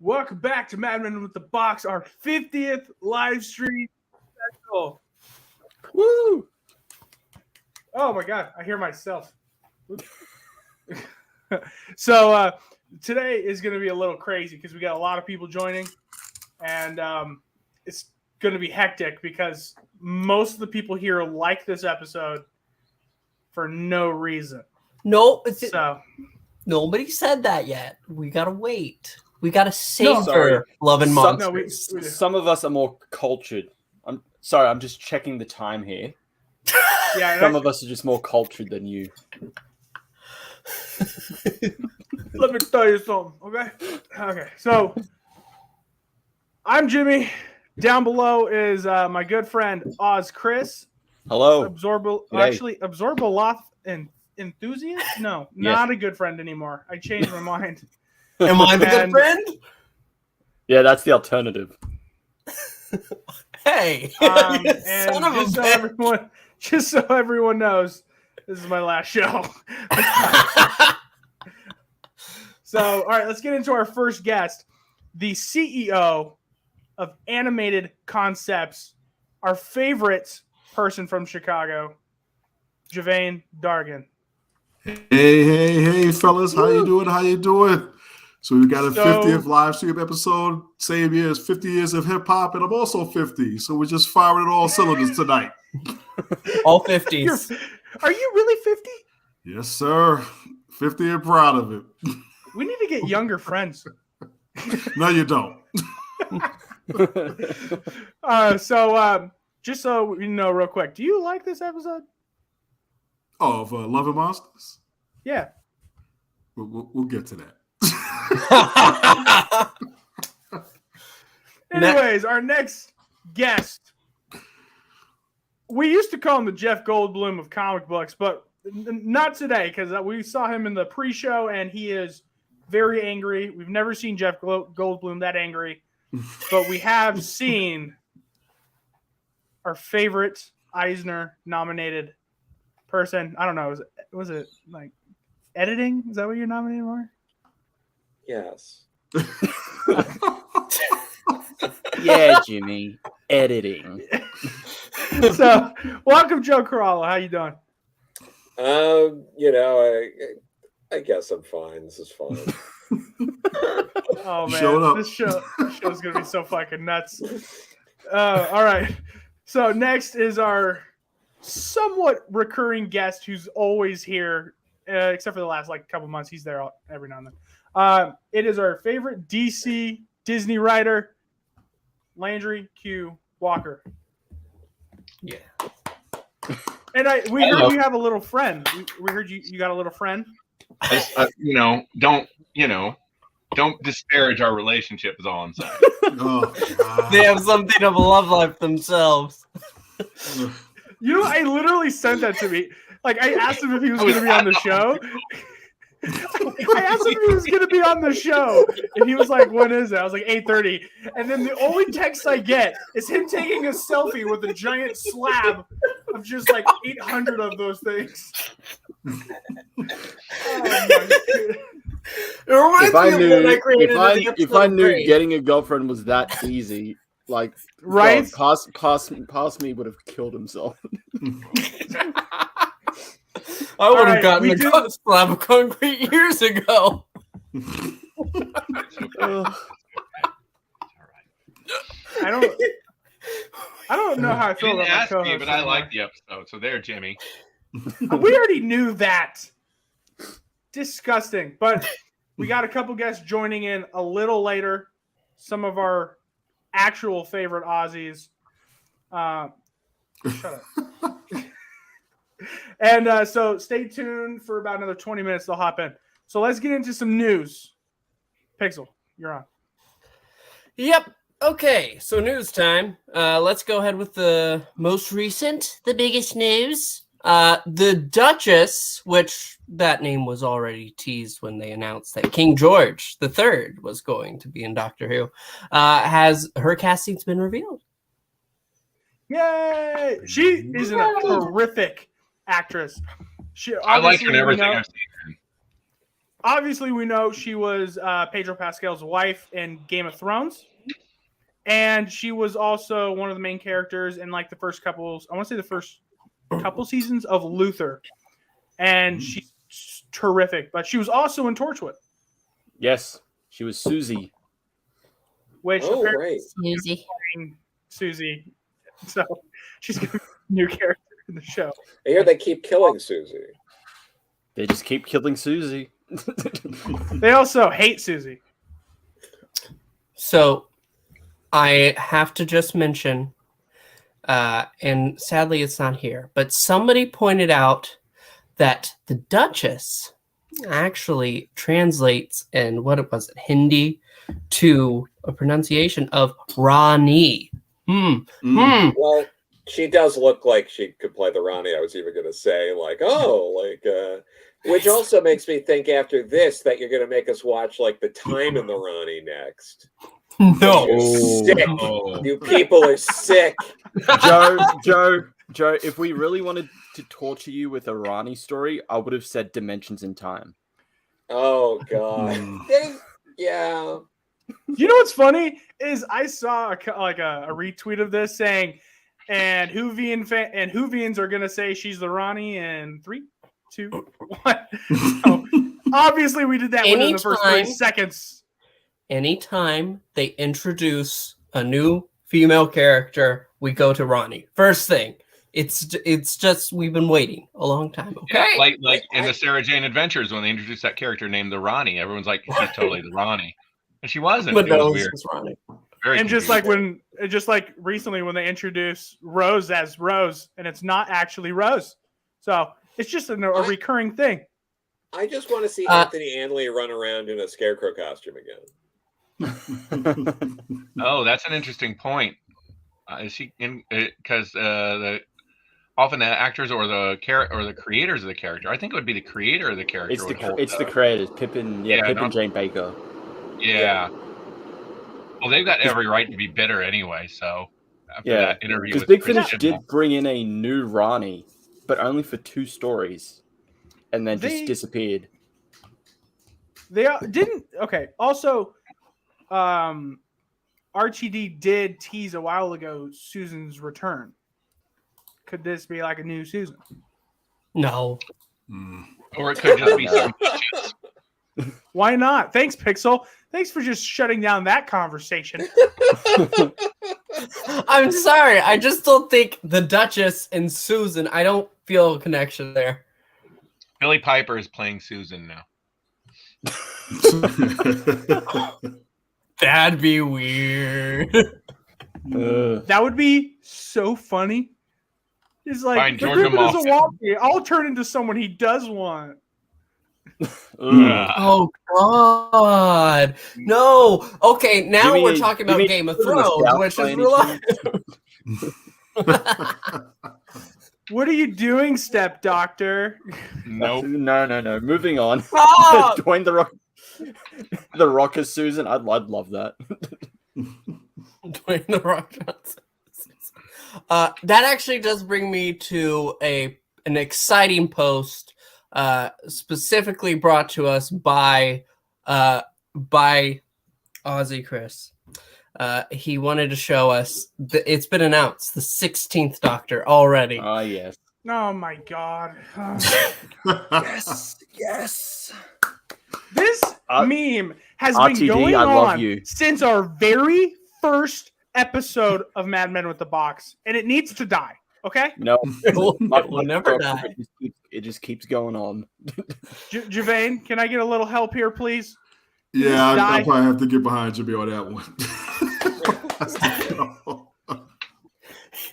Welcome back to Madmen with the Box, our 50th live stream special. Woo! Oh my God, I hear myself. So today is going to be a little crazy because we got a lot of people joining, and it's going to be hectic because most of the people here like this episode for no reason. No, So nobody said that yet. We gotta wait. We gotta savor Love and Monsters. Some of us are more cultured. I'm sorry, I'm just checking the time here. Yeah, some of us are just more cultured than you. Let me tell you something, okay? Okay, so I'm Jimmy. Down below is my good friend Oz Chris. Hello. Absorbaloth and enthusiast? No, Yes. not a good friend anymore. I changed my mind. Am I the good friend? Yeah, that's the alternative. Hey, And son of a just so everyone knows, this is my last show. So, all right, let's get into our first guest, the CEO of Animated Concepts, our favorite person from Chicago, Javane Dargan. Hey, fellas. How you doing? So we got a 50th live stream episode, same year as 50 years of hip-hop, and I'm also 50. So we're just firing at all cylinders tonight. All 50s. Are you really 50? Yes, sir. 50 and proud of it. We need to get younger friends. No, you don't. Just so we know real quick, do you like this episode? Of Love and Monsters? Yeah. We'll get to that. Anyways, our next guest, we used to call him the Jeff Goldblum of comic books, but not today because we saw him in the pre-show and he is very angry. We've never seen Jeff Goldblum that angry, but we have seen our favorite Eisner-nominated person. I don't know. Was it like editing? Is that what you're nominated for? Yes. Yeah, Jimmy. Editing. So, welcome, Joe Corallo. How you doing? I guess I'm fine. This is fine. Oh man, this show's gonna be so fucking nuts. All right. So next is our somewhat recurring guest who's always here, except for the last couple months. He's there every now and then. It is our favorite DC Disney writer, Landry Q. Walker. Yeah. And we heard you have a little friend. We heard you got a little friend. Don't disparage our relationship is all I'm saying. Oh, they have something of a love life themselves. I literally sent that to me. Like, I asked him if he was going to be on the show. I asked him if he was going to be on the show, and he was like, "When is it?" I was like, 8:30. And then the only text I get is him taking a selfie with a giant slab of just like 800 of those things. Oh my God. If I knew getting a girlfriend was that easy, like, right? God, past me would have killed himself. I would have gotten a slab of concrete years ago. I don't know how I feel about my co-host. But I like the episode, so there, Jimmy. We already knew that. Disgusting. But we got a couple guests joining in a little later. Some of our actual favorite Aussies. Shut up. And so stay tuned for about another 20 minutes. They'll hop in. So let's get into some news. Pixel, you're on. Yep. Okay, so news time. Let's go ahead with the most recent, the biggest news. The Duchess, which that name was already teased when they announced that King George III was going to be in Doctor Who, has her casting's been revealed. Yay! She is in a horrific actress. I like her in everything I've seen. Obviously, we know she was Pedro Pascal's wife in Game of Thrones. And she was also one of the main characters in like the first couple seasons of Luther. And she's terrific. But she was also in Torchwood. Yes, she was Susie. Which right. Susie. So she's going to be a new character in the show. I hear they keep killing Susie. They just keep killing Susie. They also hate Susie. So I have to just mention, and sadly it's not here, but somebody pointed out that the Duchess actually translates in Hindi to a pronunciation of Rani. Well, she does look like she could play the Rani. I was even going to say, which also makes me think after this that you're going to make us watch like The Time in the Rani next. No. You're sick. You people are sick. Joe, if we really wanted to torture you with a Rani story, I would have said Dimensions in Time. Oh, God. Yeah. You know what's funny is I saw a retweet of this saying, and Whovians are gonna say she's the Rani in 3, 2, 1. So, obviously, we did that within the first 3 seconds. Anytime they introduce a new female character, we go to Rani. First thing. It's just we've been waiting a long time. Okay, yeah, like in the Sarah Jane Adventures when they introduced that character named the Rani, everyone's like, she's totally the Rani, and she wasn't. But it no, was weird. it's Rani. Very and confusing. just like recently when they introduced Rose as Rose, and it's not actually Rose, so it's just a recurring thing. I just want to see Anthony Anley run around in a scarecrow costume again. Oh, that's an interesting point. Is she in? Because often the actors or the creators of the character. I think it would be the creator of the character. It's the creators, Pippin. Pippin Jane Baker. Yeah. Well, they've got every right to be bitter anyway. So after that interview, because Big Finish did bring in a new Rani, but only for 2 stories, and then just disappeared. They didn't. Okay. Also, RTD did tease a while ago Susan's return. Could this be like a new Susan? No. Or it could just be some. Why not? Thanks, Pixel. Thanks for just shutting down that conversation. I'm sorry. I just don't think the Duchess and Susan, I don't feel a connection there. Billy Piper is playing Susan now. That'd be weird. That would be so funny. He's like, Fine, the Georgia Griffin doesn't Mawson. want me. I'll turn into someone he does want. Oh God, no. Okay, now we're talking about Game of Thrones, which is real. What are you doing, Step Doctor? Nope. No. Moving on. Dwayne the Rock as Susan. I'd love that. Dwayne the Rock Johnson. That actually does bring me to an exciting post, specifically brought to us by Ozzy Chris. He wanted to show us it's been announced, the 16th Doctor already. Yes. Oh my God. Yes. This meme has RTD, been going I love on you. since our very first episode of Mad Men with the Box, and it needs to die. Okay? No, It will never die. It just keeps going on. Javane, can I get a little help here, please? Yeah, I'll probably have to get behind Jimmy on that one.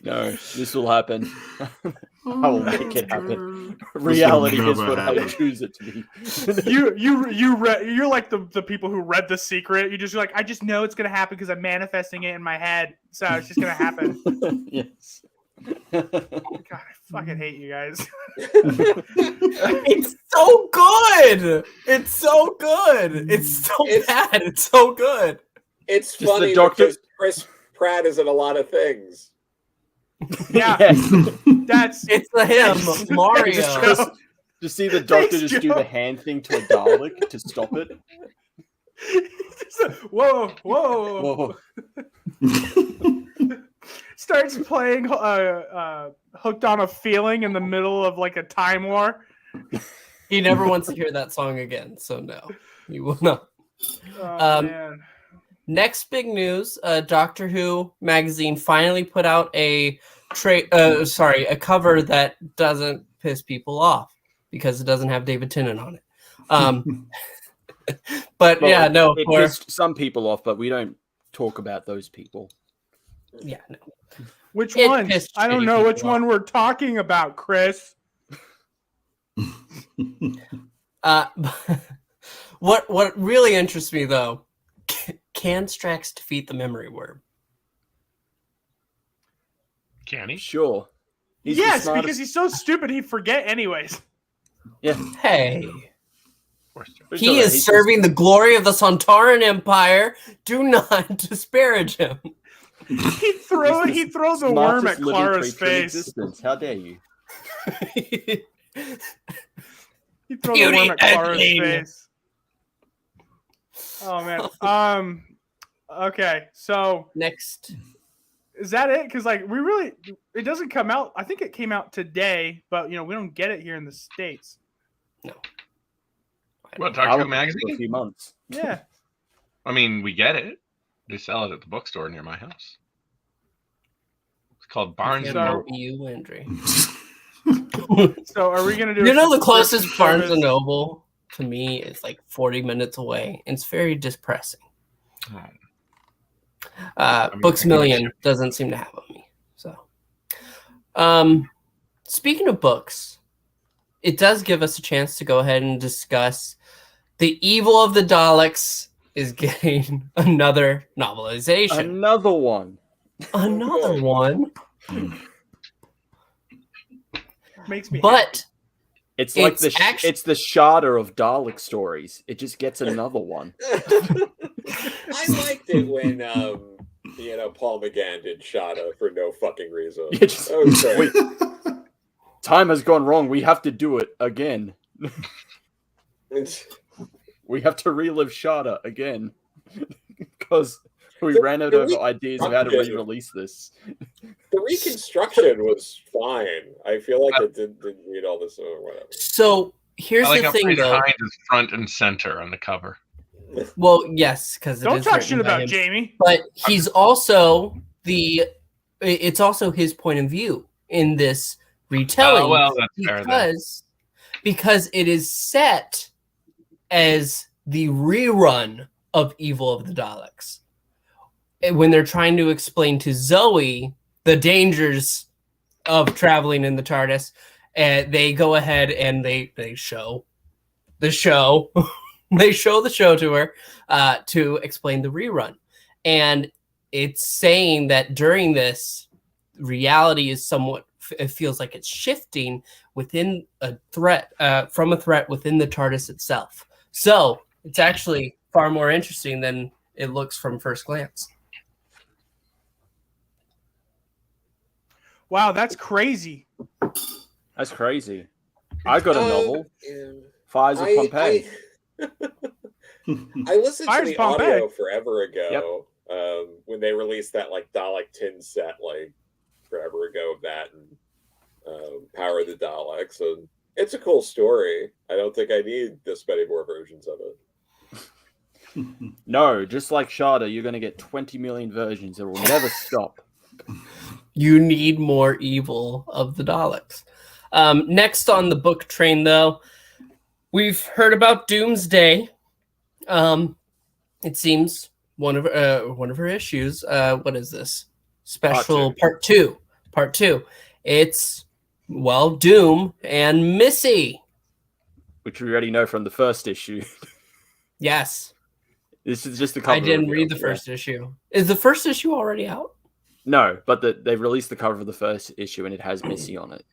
No, this will happen. I will make it happen. Reality is what I choose it to be. You're like the people who read The Secret. You're just like, I just know it's gonna happen because I'm manifesting it in my head, so it's just gonna happen. Yes. God, I fucking hate you guys. It's so good. It's so good. It's so bad. It's so good. It's Just funny the Doctor- because Chris Pratt is in a lot of things. Yeah. That's It's the him, Thanks. Mario. Just see the doctor Thanks, just do Joe. the hand thing to a Dalek to stop it. Whoa, whoa. Whoa. Starts playing Hooked on a Feeling in the middle of like a time war. He never wants to hear that song again, so no, he will not. Oh, man. Next big news: Doctor Who magazine finally put out a cover that doesn't piss people off because it doesn't have David Tennant on it. But Well, yeah, no, it pissed some people off, but we don't talk about those people. yeah, no. Which It one? pissed I don't shitty know which people one we're talking about, Chris. What really interests me though, can Strax defeat the memory worm? Can he? Sure. He's the Yes, smartest- because he's so stupid he'd forget anyways. Yeah. Hey, Of course. Pretty he sure is he's serving the glory of the Sontaran Empire. Do not disparage him. He'd throw the worm at smartest living Clara's creature in face. existence. How dare you? He'd throw Beauty the worm at Clara's Edling. face. Oh man. Okay, so Next, is that it? Because like it doesn't come out. I think it came out today, but we don't get it here in the States. no. What, I'll Doctor Who look for a magazine? few months. Yeah. I mean, we get it. They sell it at the bookstore near my house. It's called Barnes and So- Noble. You, Landry. So are we gonna do? You a know, the subscription closest Barnes service? and Noble to me is like 40 minutes away. It's very depressing. Oh. I mean, Books I Million guess. doesn't seem to have on me. So, speaking of books, it does give us a chance to go ahead and discuss The Evil of the Daleks is getting another novelization. Another one. Another one. Makes me. But It's like It's it's the Shada of Dalek stories. It just gets another one. I liked it when Paul McGann did Shada for no fucking reason. Yeah, just- That was great. Wait, time has gone wrong. We have to do it again. We have to relive Shada again because we ran out of ideas of how to re-release this. The reconstruction was fine. I feel like it didn't need all this or whatever. so here's I like the how thing, Freddie though. Hines is front and center on the cover. Well, yes, because Don't talk shit about Jamie. But he's also it's also his point of view in this retelling. Oh, well, that's fair then. because it is set as the rerun of Evil of the Daleks. And when they're trying to explain to Zoe the dangers of traveling in the TARDIS, they go ahead and they show the show. They show the show to her to explain the rerun. And it's saying that during this, reality is somewhat, it feels like it's shifting within a threat, from a threat within the TARDIS itself. So it's actually far more interesting than it looks from first glance. Wow, that's crazy. That's crazy. I got a novel. Yeah. Fires of Pompeii. I listened Fires to the Pompeii. audio forever ago when they released that like Dalek tin set like forever ago of that and Power of the Daleks, and it's a cool story. I don't think I need this many more versions of it. No, just like Shada, you're going to get 20 million versions. It will never stop. You need more Evil of the Daleks. Next on the book train, though, we've heard about Doomsday. It seems one of her issues. What is this? Special part two. Part two. It's Doom and Missy. Which we already know from the first issue. Yes, This is just the cover. I didn't reveal, read the first issue. Is the first issue already out? No, but they've released the cover of the first issue and it has Missy on it.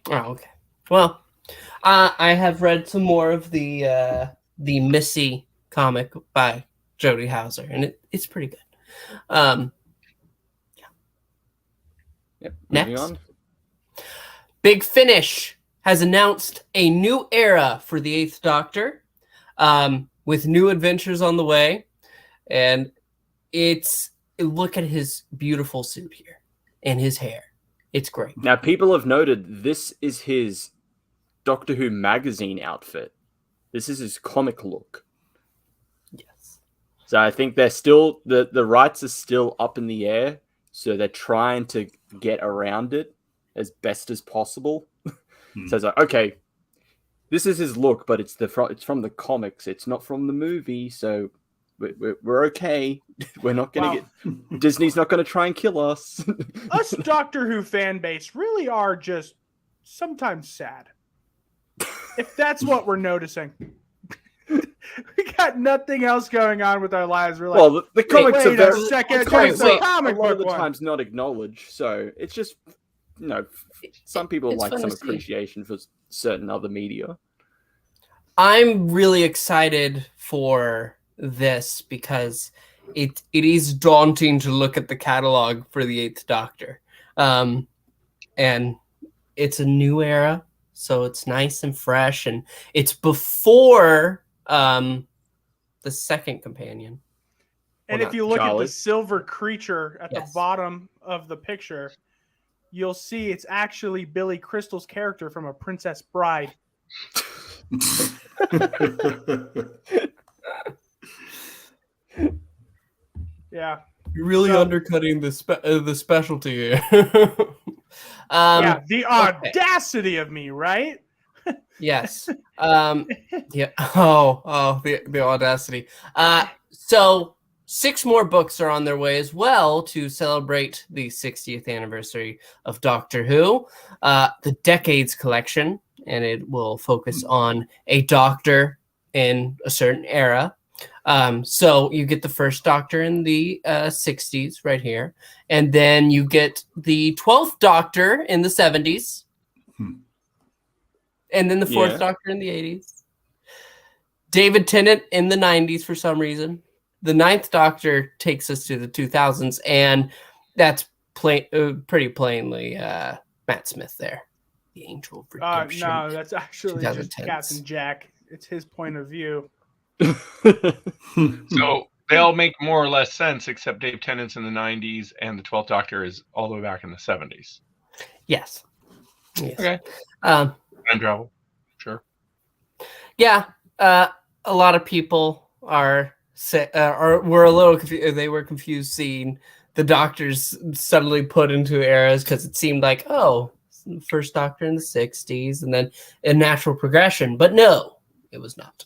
Oh, okay. Well, I have read some more of the Missy comic by Jody Hauser, and it's pretty good. Yep. Moving Next. on. Big Finish has announced a new era for the Eighth Doctor, with new adventures on the way, and look at his beautiful suit here and his hair. It's great. Now, people have noted this is his Doctor Who magazine outfit. This is his comic look. Yes. So I think they're still the rights are still up in the air. So they're trying to get around it as best as possible. So it's like, okay, this is his look, but it's from the comics. It's not from the movie. So we're okay. We're not going to get... Disney's not going to try and kill us. Us Doctor Who fan base really are just sometimes sad. If that's what we're noticing. We got nothing else going on with our lives. We're like, well, the comics are very... second, comics a are comic a lot of book the one. times not acknowledged. So it's just, some people It's like fun some to see. appreciation for certain other media. I'm really excited for this because it is daunting to look at the catalog for the Eighth Doctor, and it's a new era, so it's nice and fresh, and it's before the second companion. And Well, if you look at Charlie. the silver creature at Yes. the bottom of the picture, you'll see it's actually Billy Crystal's character from A Princess Bride. Yeah. You're really So- undercutting the specialty here. Yeah, the audacity of me, right? Yes. Yeah. Oh, the audacity. So 6 more books are on their way as well to celebrate the 60th anniversary of Doctor Who. The Decades collection, and it will focus on a doctor in a certain era. So you get the first Doctor in the 60s right here, and then you get the 12th Doctor in the 70s. And then the 4th Yeah. Doctor in the 80s. David Tennant in the 90s for some reason. The 9th Doctor takes us to the 2000s, and that's pretty plainly Matt Smith there. The Angel of Redemption. No, that's actually just 2010s. Captain Jack. It's his point of view. So they all make more or less sense, except Dave Tennant's in the 90s, and the 12th Doctor is all the way back in the 70s. Yes. Yes. Okay. Um, Time travel. Sure. yeah. A lot of people were a little confused. They were confused seeing the Doctors suddenly put into eras because it seemed like, first Doctor in the 60s and then a natural progression. But no, it was not.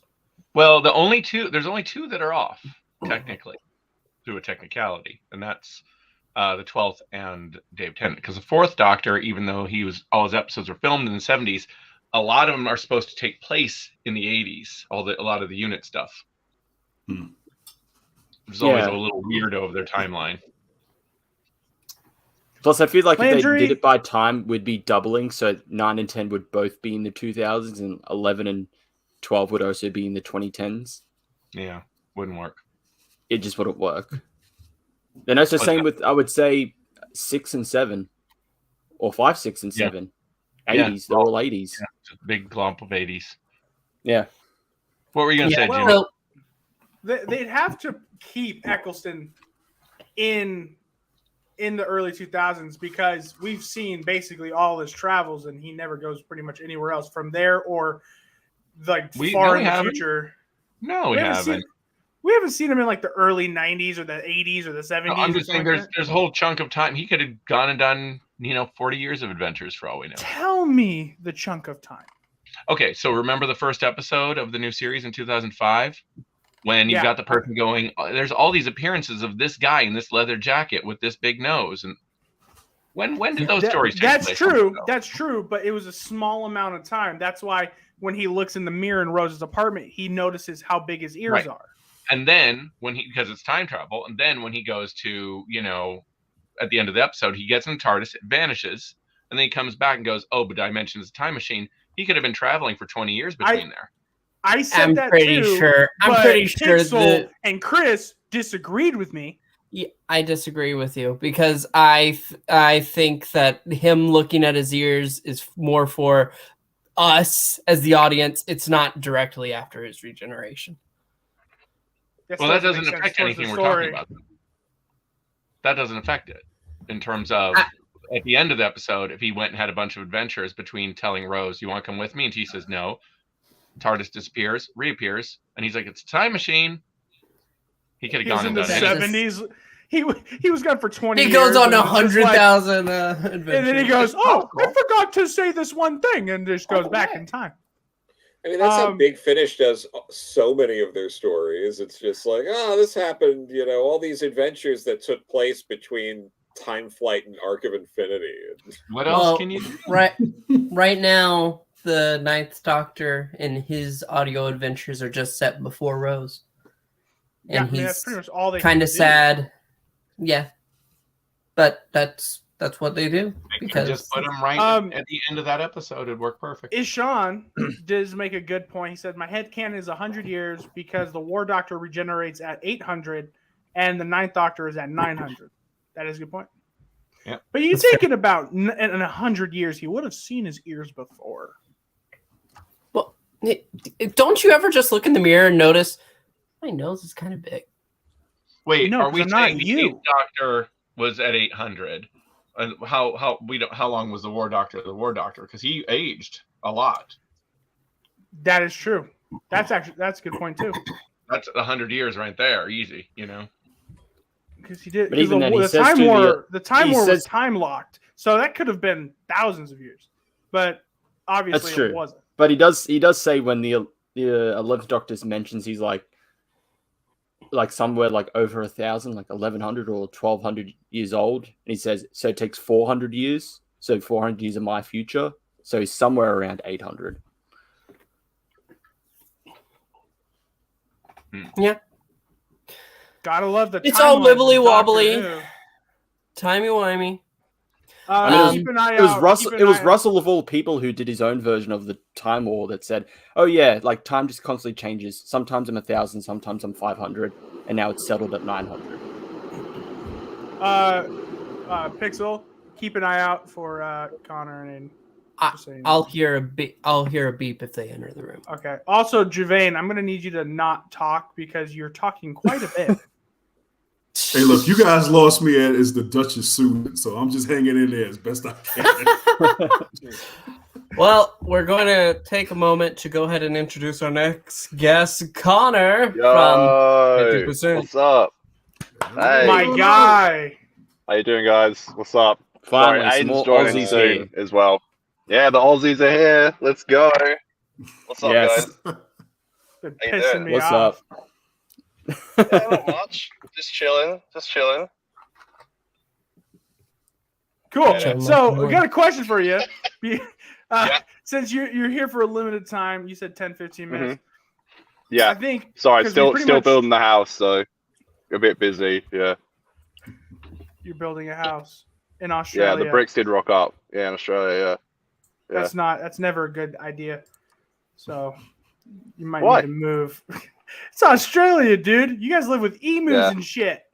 Well, there's only two that are off, technically, through a technicality, and that's the 12th and Dave Tennant. Because the 4th Doctor, even though all his episodes were filmed in the 70s, a lot of them are supposed to take place in the 80s, a lot of the unit stuff. There's always a little weirdo of their timeline. Plus, I feel like if Landry- they did it by time, we'd be doubling. So 9 and 10 would both be in the 2000s, and 11 and 12 would also be in the 2010s. Yeah, wouldn't work. It just wouldn't work. Then that's the same with, I would say, 6 and 7, or 5, 6, and 7. 80s, they're all 80s. Yeah, it's a big clump of 80s. Yeah. What were you going to say, well, Jimmy? They'd have to keep Eccleston in the early 2000s because we've seen basically all his travels and he never goes pretty much anywhere else from there or like far in the future. No, we haven't. We haven't seen him in like the early 90s or the 80s or the 70s. I'm just saying there's a whole chunk of time. He could have gone and done, 40 years of adventures for all we know. Tell me the chunk of time. Okay, so remember the first episode of the new series in 2005? When you've got the person going, there's all these appearances of this guy in this leather jacket with this big nose. And when did those stories take That's place? true. That's true, but it was a small amount of time. That's why when he looks in the mirror in Rose's apartment, he notices how big his ears are. And then because it's time travel, and then when he goes to, at the end of the episode, he gets in the TARDIS, it vanishes, and then he comes back and goes, but Dimension is a time machine. He could have been traveling for 20 years between there. I said I'm that pretty too. sure. I'm but pretty sure Pixel and Chris disagreed with me. Yeah, I disagree with you because I think that him looking at his ears is more for us as the audience. It's not directly after his regeneration. Well, that doesn't affect anything we're talking about. That doesn't affect it in terms of at the end of the episode, if he went and had a bunch of adventures between telling Rose, "You want to come with me?" and she says no. TARDIS disappears, reappears, and he's like, "It's a time machine." He could have gone in and the done it. 70s. He was gone for 20 years. He goes on and 100,000 adventures. And then he goes, "Oh, I forgot to say this one thing," and just goes back in time. I mean, that's how Big Finish does so many of their stories. It's just like, oh, this happened, all these adventures that took place between Time Flight and Arc of Infinity. What else can you do? Right now, the Ninth Doctor and his audio adventures are just set before Rose. And he's that's pretty much all they kind of sad. Yeah. But that's what they do. Because just put him right at the end of that episode. It'd work perfect. Ishan does make a good point. He said, "My headcanon is 100 years because the War Doctor regenerates at 800 and the Ninth Doctor is at 900. That is a good point. Yeah. But you think it about in 100 years, he would have seen his ears before. Well, don't you ever just look in the mirror and notice my nose is kind of big? Wait, No, are we not saying the you. Eighth Doctor was at 800? And how long was the War Doctor the War Doctor? Because he aged a lot. That is true. That's a good point too. That's 100 years right there, easy. Because he did. But even then, he the says Time to War, the- the Time he War was says- time locked, so that could have been thousands of years. But obviously, That's true. it wasn't. But he does say when the 11th Doctor mentions he's like somewhere like over 1,000, like 1,100 or 1,200 years old, and he says so it takes 400 years. So 400 years of my future. So he's somewhere around 800. Yeah. Gotta love the. It's all timelines of wibbly Doctor wobbly. Who. Timey-wimey. I mean, Keep an eye It was out. Russell. Keep It an was eye out. Russell of all people who did his own version of the Time War that said, "Oh yeah, like time just constantly changes. Sometimes I'm 1,000, sometimes I'm 500, and now it's settled at 900." Pixel, keep an eye out for Connor and. just so you know. I'll hear a beep. I'll hear a beep if they enter the room. Okay. Also, Javane, I'm gonna need you to not talk because you're talking quite a bit. Hey, look, you guys lost me at is the Duchess suit, so I'm just hanging in there as best I can. Well, we're going to take a moment to go ahead and introduce our next guest, Connor Yo, from 50%. what's up? Hey, My guy. how you doing, guys? What's up? Finally, Sorry, some Aiden's more joining Aussies soon here. as well. Yeah, the Aussies are here. Let's go. What's up, Yes. guys? Been Hey pissing there. me What's off. up? Yeah, not much. Just chilling. Cool. Yeah. So I got a question for you. Yeah. Since you're here for a limited time, you said 10, 15 minutes. I Yeah. think. Sorry, 'cause still we pretty much- building the house, so a bit busy. Yeah. You're building a house in Yeah, Australia. the bricks did rock up. Yeah, in Australia. Yeah. That's never a good idea. So you might Why? need to move. It's Australia, dude. You guys live with emus Yeah. and shit.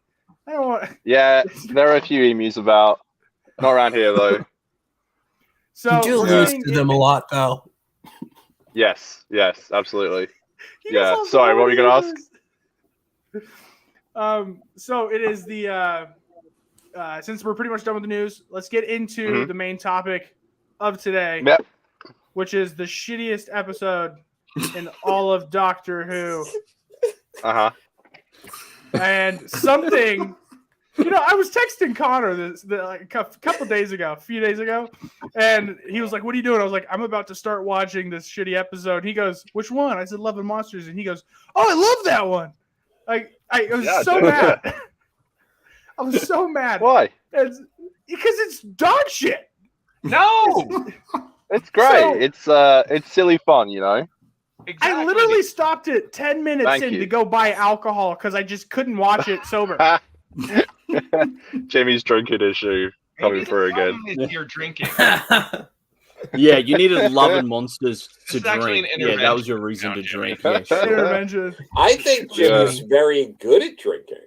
I don't want. Yeah, there are a few emus about. Not around here though. So You do we're lose getting- to them a lot, though. Yes, absolutely. You guys Yeah, also sorry, what were you gonna ask? So it is the since we're pretty much done with the news, let's get into Mhm. the main topic of today, Yep. which is the shittiest episode in all of Doctor Who. Uh-huh. And something, I was texting Connor like a couple days ago, a few days ago, and he was like, "What are you doing?" I was like, "I'm about to start watching this shitty episode." He goes, "Which one?" I said, "Love and Monsters," and he goes, "Oh, I love that one." I was Yeah, so dude. mad. I was so mad. Why? Because it's dog shit. No. It's great. So- it's silly fun, you know. Exactly. I literally stopped it 10 minutes Thank in you. to go buy alcohol because I just couldn't watch it sober. Jimmy's drinking issue coming Maybe the through again. problem is you're drinking. Yeah, you needed Love and Monsters to This is actually drink. an Yeah, that was your intervention reason now, to Jimmy. drink. Yeah, sure. Intervention. I think Jimmy's very good at drinking.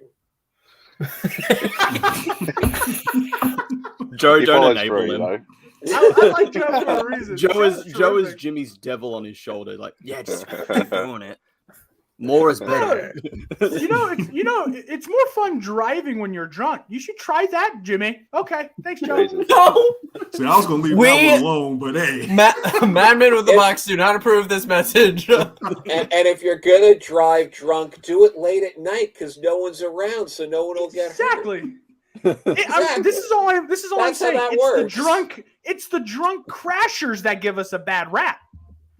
Joe, He don't follows enable through, him. you know. I like Joe for a reason. Joe is terrific. Jimmy's devil on his shoulder. Like, yeah, just keep doing it. More is better. It's more fun driving when you're drunk. You should try that, Jimmy. Okay, thanks, Joe. Jesus. No, See, I was gonna leave that one alone, but hey. Madmen with the Box do not approve this message. And if you're gonna drive drunk, do it late at night because no one's around, so no one will get hurt. Exactly. This is all I'm That's how saying. that It's works. it's the drunk crashers that give us a bad rap.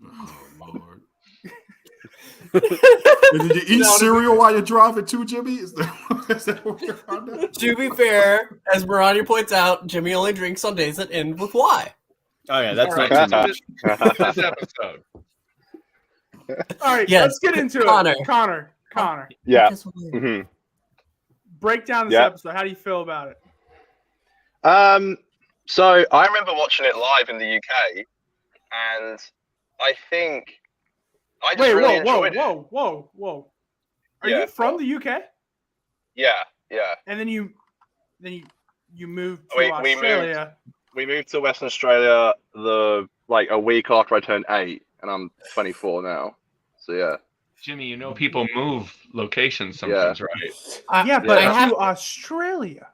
Oh, Lord. And did you eat cereal while you're driving too, Jimmy? Is that what we're on now? To be fair, as Marani points out, Jimmy only drinks on days that end with Y. Oh yeah, that's All not right, too much. This episode. All right, Yes, let's get into Connor. it. Connor, Yeah. Guess what? hmm break down this Yeah. episode. How do you feel about it? So I remember watching it live in the UK, and I think I just really enjoyed it. Whoa. Are Yeah. you from the UK? Yeah. And then you moved to We Australia. We moved to Western Australia a week after I turned 8, and I'm 24 now. So yeah. Jimmy, you know people move locations sometimes, right? Yeah, but Yeah. to Australia.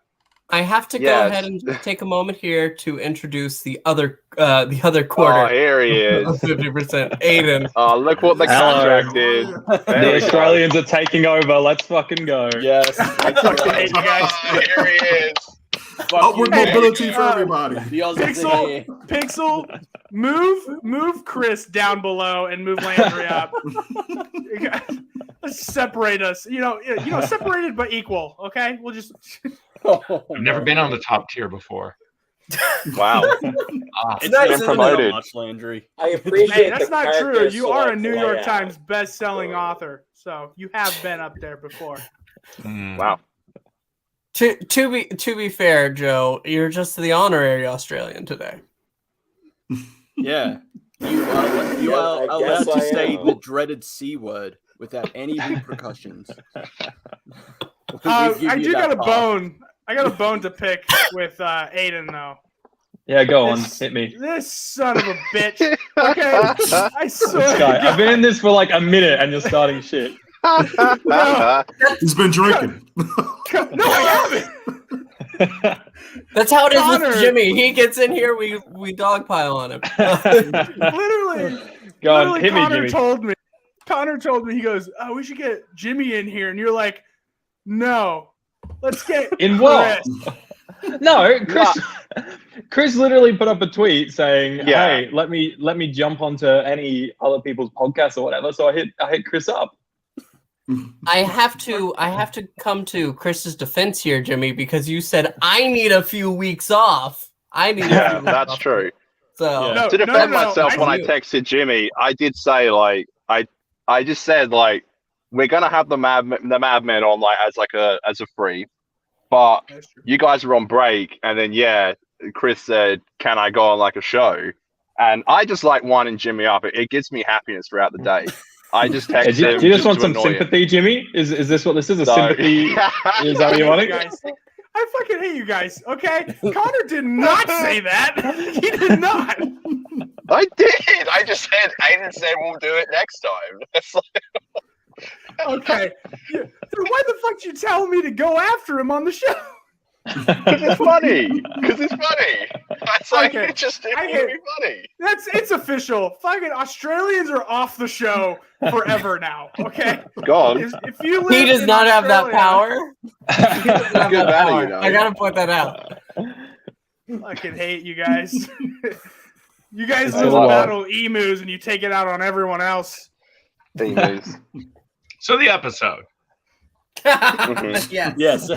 I have to go Yes. ahead and take a moment here to introduce the other quarter. Oh, here he is. 50%. Aiden. Oh, look what the Hello. contract is. There The we go. Australians are taking over. Let's fucking go. Yes. I fucking hate you guys. Oh, here he is. Upward Hey, mobility for everybody. The Aussies are here. Pixel, move Chris down below and move Landry up. Let's separate us. Separated but equal. Okay, we'll just. I've never been on the top tier before. Wow. It's Nice, not isn't promoted. much, Landry. I appreciate Hey, that's the not true. character You are a select New York layout. Times best-selling author, so you have been up there before. Wow. To be fair, Joe, you're just the honorary Australian today. Yeah. You are Yeah, I allowed guess to I say am. the dreaded C word without any repercussions. I We give you do that got a pass. bone. I got a bone to pick with Aiden, though. Yeah, go on. This- Hit me. This son of a bitch. Okay, I swear. This to guy. I've God. been in this for like a minute and you're starting shit. He's been drinking. No, I haven't. That's how it is Connor. with Jimmy. He gets in here, we dogpile on him. Literally. Go on, literally, hit me, Connor Jimmy. told me, he goes, "Oh, we should get Jimmy in here," and you're like, "No, let's get In what? Chris." No, Chris literally put up a tweet saying, Yeah. "Hey, let me jump onto any other people's podcasts or whatever." So I hit Chris up. I have to come to Chris's defense here, Jimmy, because you said I need a few weeks off. I need a few Yeah, weeks that's off. true. So Yeah. No, To defend no, myself, when I do. texted Jimmy, I did say I just said we're gonna have the Madmen on as a free, but That's true. you guys are on break, and then Chris said, "Can I go on a show?" And I just like winding Jimmy up. It gives me happiness throughout the day. I just text him. Do you just want to some annoy him. sympathy, Jimmy? Is this what this is? A So- sympathy? Is that what you I wanted? hate you guys. I fucking hate you guys. Okay, Connor did not say that. He did not. I did. I just said. Aiden said we'll do it next time. It's like, Okay, then why the fuck did you tell me to go after him on the show? Because it's funny. Because it's funny. It's like Okay. it just it I will get- be funny. It's official. Fucking Australians are off the show forever now. Okay, God. if you live he does in not have that Australia- power. He doesn't have Good that value, power. you know. I gotta point that out. Fucking hate you guys. You guys It's live a in lot. battle emus and you take it out on everyone else. Emus. So the episode. Yes. Yes.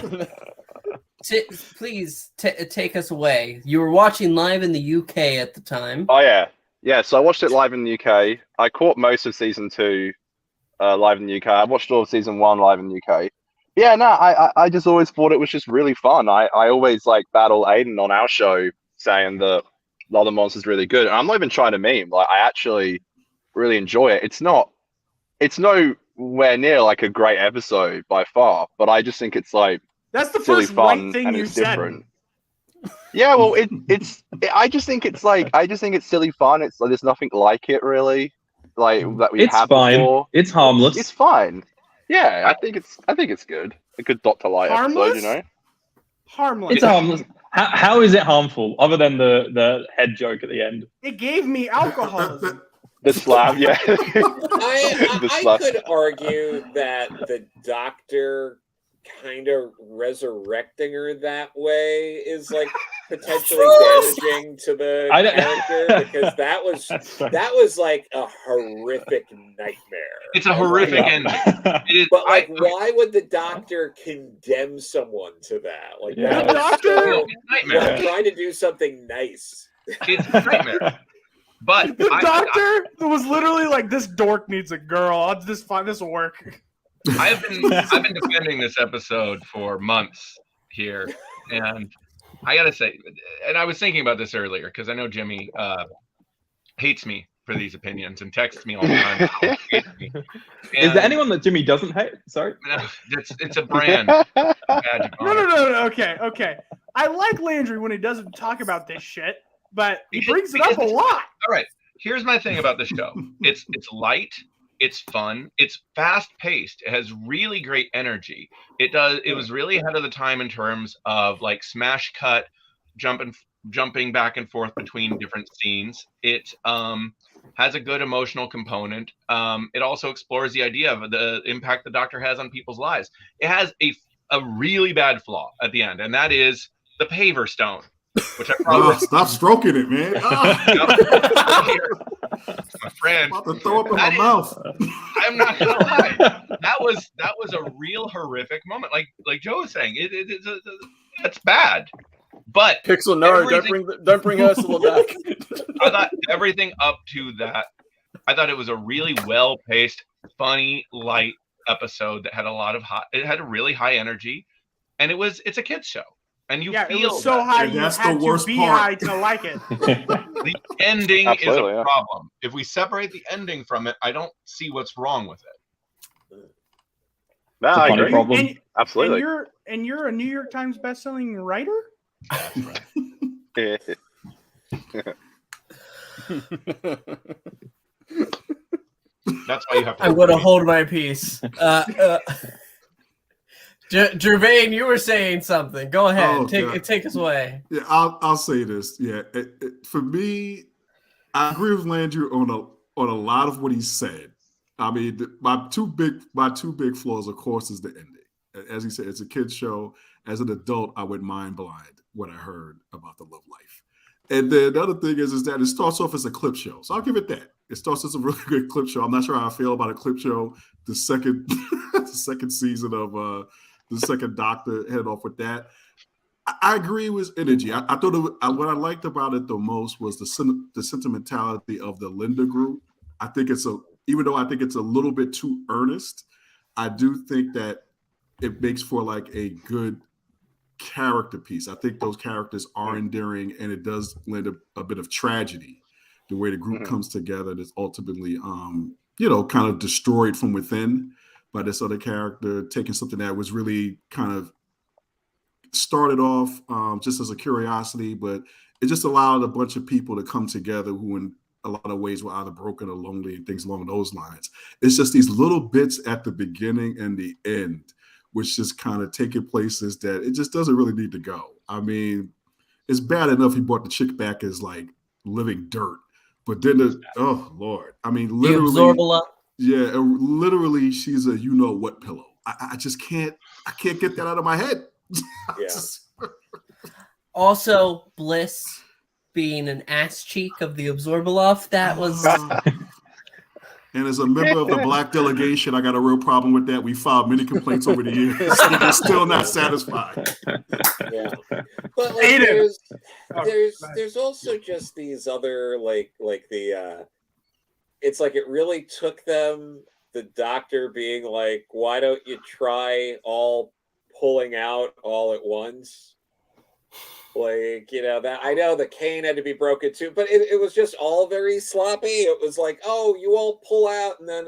Please take us away. You were watching live in the UK at the time. Oh yeah. So I watched it live in the UK. I caught most of season 2 live in the UK. I watched all of season 1 live in the UK. Yeah, no, I just always thought it was just really fun. I always battle Aiden on our show, saying that Love the Monster's really good. And I'm not even trying to meme. I actually really enjoy it. It's nowhere near a great episode by far, but I just think it's That's That's the silly first fun right thing and you it's said. different. Yeah, well, I just think it's silly fun. It's like there's nothing like it really, like that we've It's had fine. before. It's harmless. It's fine. Yeah, I think it's good. A good Dr. Light episode, you Harmless? know. Harmless. It's harmless. How is it harmful, other than the head joke at the end? It gave me alcoholism. The slap, yeah. I could argue that the Doctor kind of resurrecting her that way is like potentially damaging to the character, because that was like a horrific nightmare. It's a horrific ending. But like, why would the Doctor condemn someone to that? Like, Yeah. that The was Doctor- so, It's a nightmare. like, trying to do something nice. It's a nightmare. But The Doctor was literally like, "This dork needs a girl. I'll just find this will work." I've been defending this episode for months here, and I gotta say, and I was thinking about this earlier because I know Jimmy hates me for these opinions and texts me all the time. Hates me. Is there anyone that Jimmy doesn't hate? Sorry. It's a brand. Badge of honor. No. Okay. I like Landry when he doesn't talk about this shit, but he brings it up a lot. All right. Here's my thing about the show. It's light. It's fun. It's fast paced. It has really great energy. It was really ahead of the time in terms of like smash cut, jumping back and forth between different scenes. It has a good emotional component. It also explores the idea of the impact the Doctor has on people's lives. It has a really bad flaw at the end, and that is the paver stone, which I probably stop stroking it, man. My friend, I'm about to throw up in my mouth. I'm not gonna lie. That was a real horrific moment. Like Joe was saying, that's bad. But Pixel, no, don't bring Ursula back. I thought everything up to that. I thought it was a really well paced, funny, light episode that had it had a really high energy, and it's a kids show. And you feel it was so high And you that's had the to worst be part. high to like it. the ending Absolutely, is a yeah. problem. If we separate the ending from it, I don't see what's wrong with it. No, It's a I funny agree. problem. Absolutely. And you're a New York Times bestselling writer? That's right. That's why you have to. I'm going to hold my peace. Gervain, you were saying something. Go ahead. Oh, Take us away. Yeah, I'll say this. Yeah, for me, I agree with Landry on a lot of what he said. I mean, my two big flaws, of course, is the ending. As he said, it's a kid's show. As an adult, I went mind blind when I heard about the love life. And then the other thing is that it starts off as a clip show. So I'll give it that. It starts as a really good clip show. I'm not sure how I feel about a clip show. The second season of the second Doctor headed off with that. I agree with energy. I thought what I liked about it the most was the sentimentality of the Linda group. I think even though I think it's a little bit too earnest, I do think that it makes for like a good character piece. I think those characters are endearing, and it does lend a bit of tragedy. The way the group comes together and is ultimately, kind of destroyed from within by this other character, taking something that was really kind of started off just as a curiosity, but it just allowed a bunch of people to come together who in a lot of ways were either broken or lonely and things along those lines. It's just these little bits at the beginning and the end, which just kind of take it places that it just doesn't really need to go. I mean, it's bad enough he brought the chick back as like living dirt, but then oh Lord, I mean, literally, The Absorbula. yeah, literally, she's a what pillow. I just can't get that out of my head. Yeah. Also, Bliss being an ass cheek of the Absorbaloff. That was. And as a member of the Black delegation, I got a real problem with that. We filed many complaints over the years. We're still not satisfied. Yeah, but like, there's also just these other like the it's like it really took them, the Doctor being like, why don't you try all pulling out all at once? Like, that I know the cane had to be broken too, but it was just all very sloppy. It was like, oh, you all pull out and then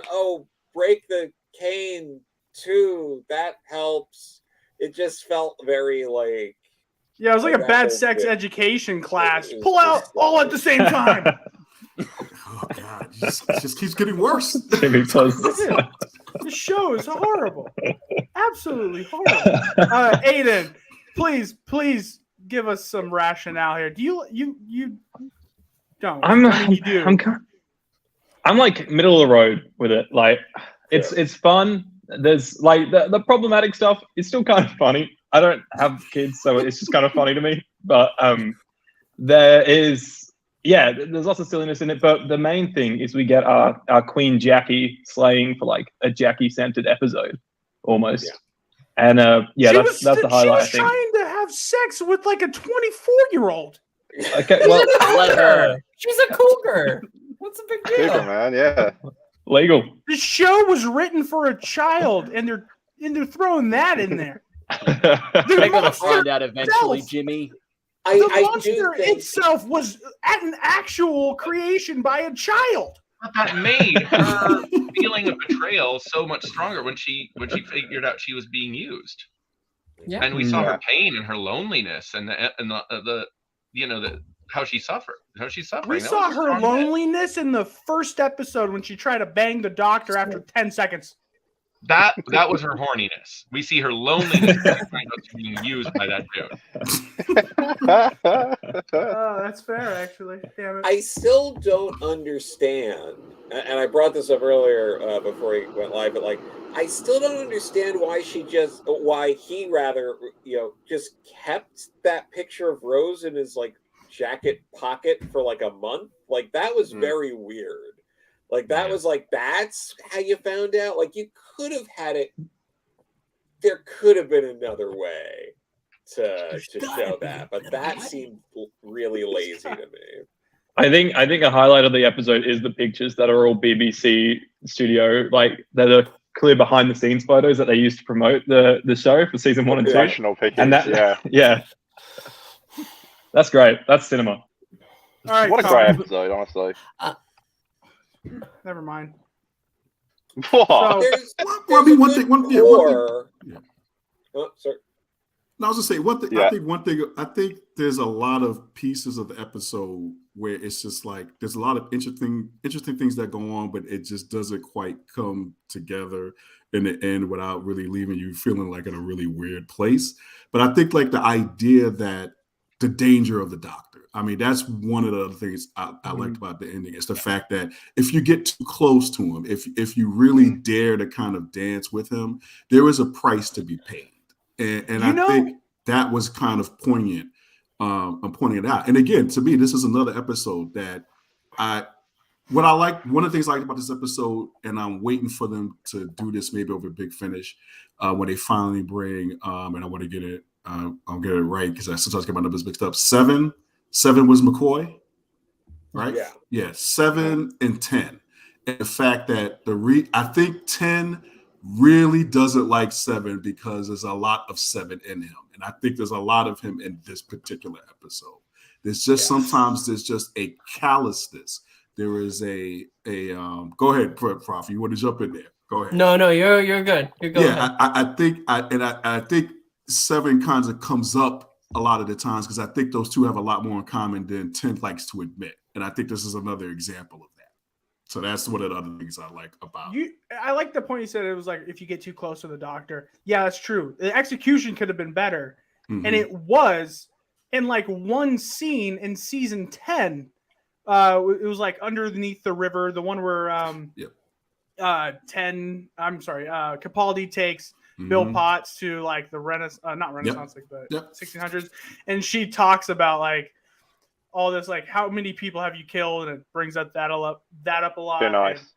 break the cane too. That helps. it just felt very like. Yeah, it was like a that bad whole sex bit. education class. It was Pull out just all at the same time. Oh God, it just keeps getting worse. Jimmy Plus. The show is horrible. Absolutely horrible. Aiden, please give us some rationale here. Do you don't? I mean, you do. I'm like middle of the road with it. Like it's fun. There's like the problematic stuff is still kind of funny. I don't have kids, so it's just kind of funny to me. But there's lots of silliness in it. But the main thing is we get our Queen Jackie slaying for like a Jackie-centered episode, almost. Yeah. And that's the highlight. I She was think. trying to have sex with like a 24-year-old. Okay, well, Let her. She's a cougar. What's the big deal? Cougar, man, yeah. legal. The show was written for a child, and they're throwing that in there. They're gonna monster find out eventually, itself- Jimmy. The monster itself was an actual creation by a child. But that made her feeling of betrayal so much stronger when she figured out she was being used. Yeah. And we saw her pain and her loneliness and the how she suffered. How she's suffering. We That saw was a her strong bit. loneliness in the first episode when she tried to bang the doctor after 10 seconds. That was her horniness. We see her loneliness when she finds out she's being used by that dude. Oh, that's fair, actually. Damn it. I still don't understand, and I brought this up earlier before he went live, but like, I still don't understand why he just kept that picture of Rose in his like jacket pocket for like a month. Like that was very weird. Like that was like, that's how you found out. Like you could have had it. There could have been another way to show that, but that seemed really lazy to me. I think a highlight of the episode is the pictures that are all BBC studio, like they're the clear behind the scenes photos that they used to promote the show for season 1 and 2. National pictures, And that, yeah, that's great. That's cinema. All right, What a great episode, honestly. Never mind. What? So, There's Well, I mean, one thing. Yeah. Oh, sorry. No, I was just saying one thing. Yeah. I think there's a lot of pieces of the episode where it's just like there's a lot of interesting things that go on, but it just doesn't quite come together in the end without really leaving you feeling like in a really weird place. But I think like the idea that the danger of the doctor. I mean, that's one of the other things I liked about the ending. It's the fact that if you get too close to him, if you really dare to kind of dance with him, there is a price to be paid. And I think that was kind of poignant. I'm pointing it out. And again, to me, this is another episode that one of the things I liked about this episode, and I'm waiting for them to do this maybe over Big Finish, when they finally bring, and I want to get it, I'll get it right because I sometimes get my numbers mixed up. Seven was McCoy, right? Yeah. 7 and 10. And the fact that I think 10 really doesn't like 7 because there's a lot of 7 in him. And I think there's a lot of him in this particular episode. There's just sometimes there's just a callousness. There is a go ahead, Prof. You want to jump in there? Go ahead. No, you're good. You're good. Yeah, I think 7 kind of comes up a lot of the times because I think those two have a lot more in common than 10 likes to admit. And I think this is another example of that. So that's one of the other things I like about it. I like the point you said. It was like, if you get too close to the doctor. Yeah, that's true. The execution could have been better. Mm-hmm. And it was in like one scene in season 10. It was like underneath the river, the one where Capaldi takes Bill Potts to like the not Renaissance, but 1600s. And she talks about like all this, like how many people have you killed? And it brings that up a lot. Thin Ice.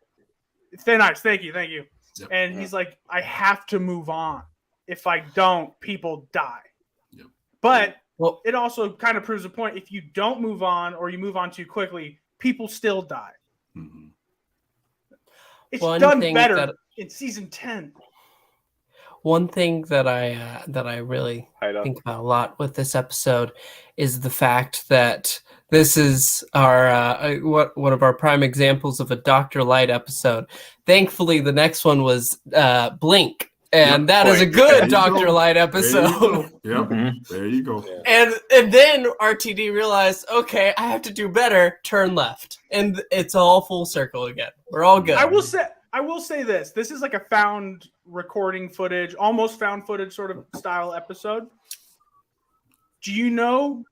Thin Ice. Thank you. Yep. And he's like, I have to move on. If I don't, people die. Yep. But it also kind of proves a point. If you don't move on or you move on too quickly, people still die. Mm-hmm. It's done better in season 10. One thing that I really think about a lot with this episode is the fact that this is our one of our prime examples of a Dr. Light episode. Thankfully, the next one was Blink. And that is a Point. good There you Dr. go. Light There episode. you go. Yep. Mhm. There you go. Yeah. And then RTD realized, okay, I have to do better. Turn left, and it's all full circle again. We're all good. I will say this. This is like a found recording footage, almost found footage sort of style episode. Do you know?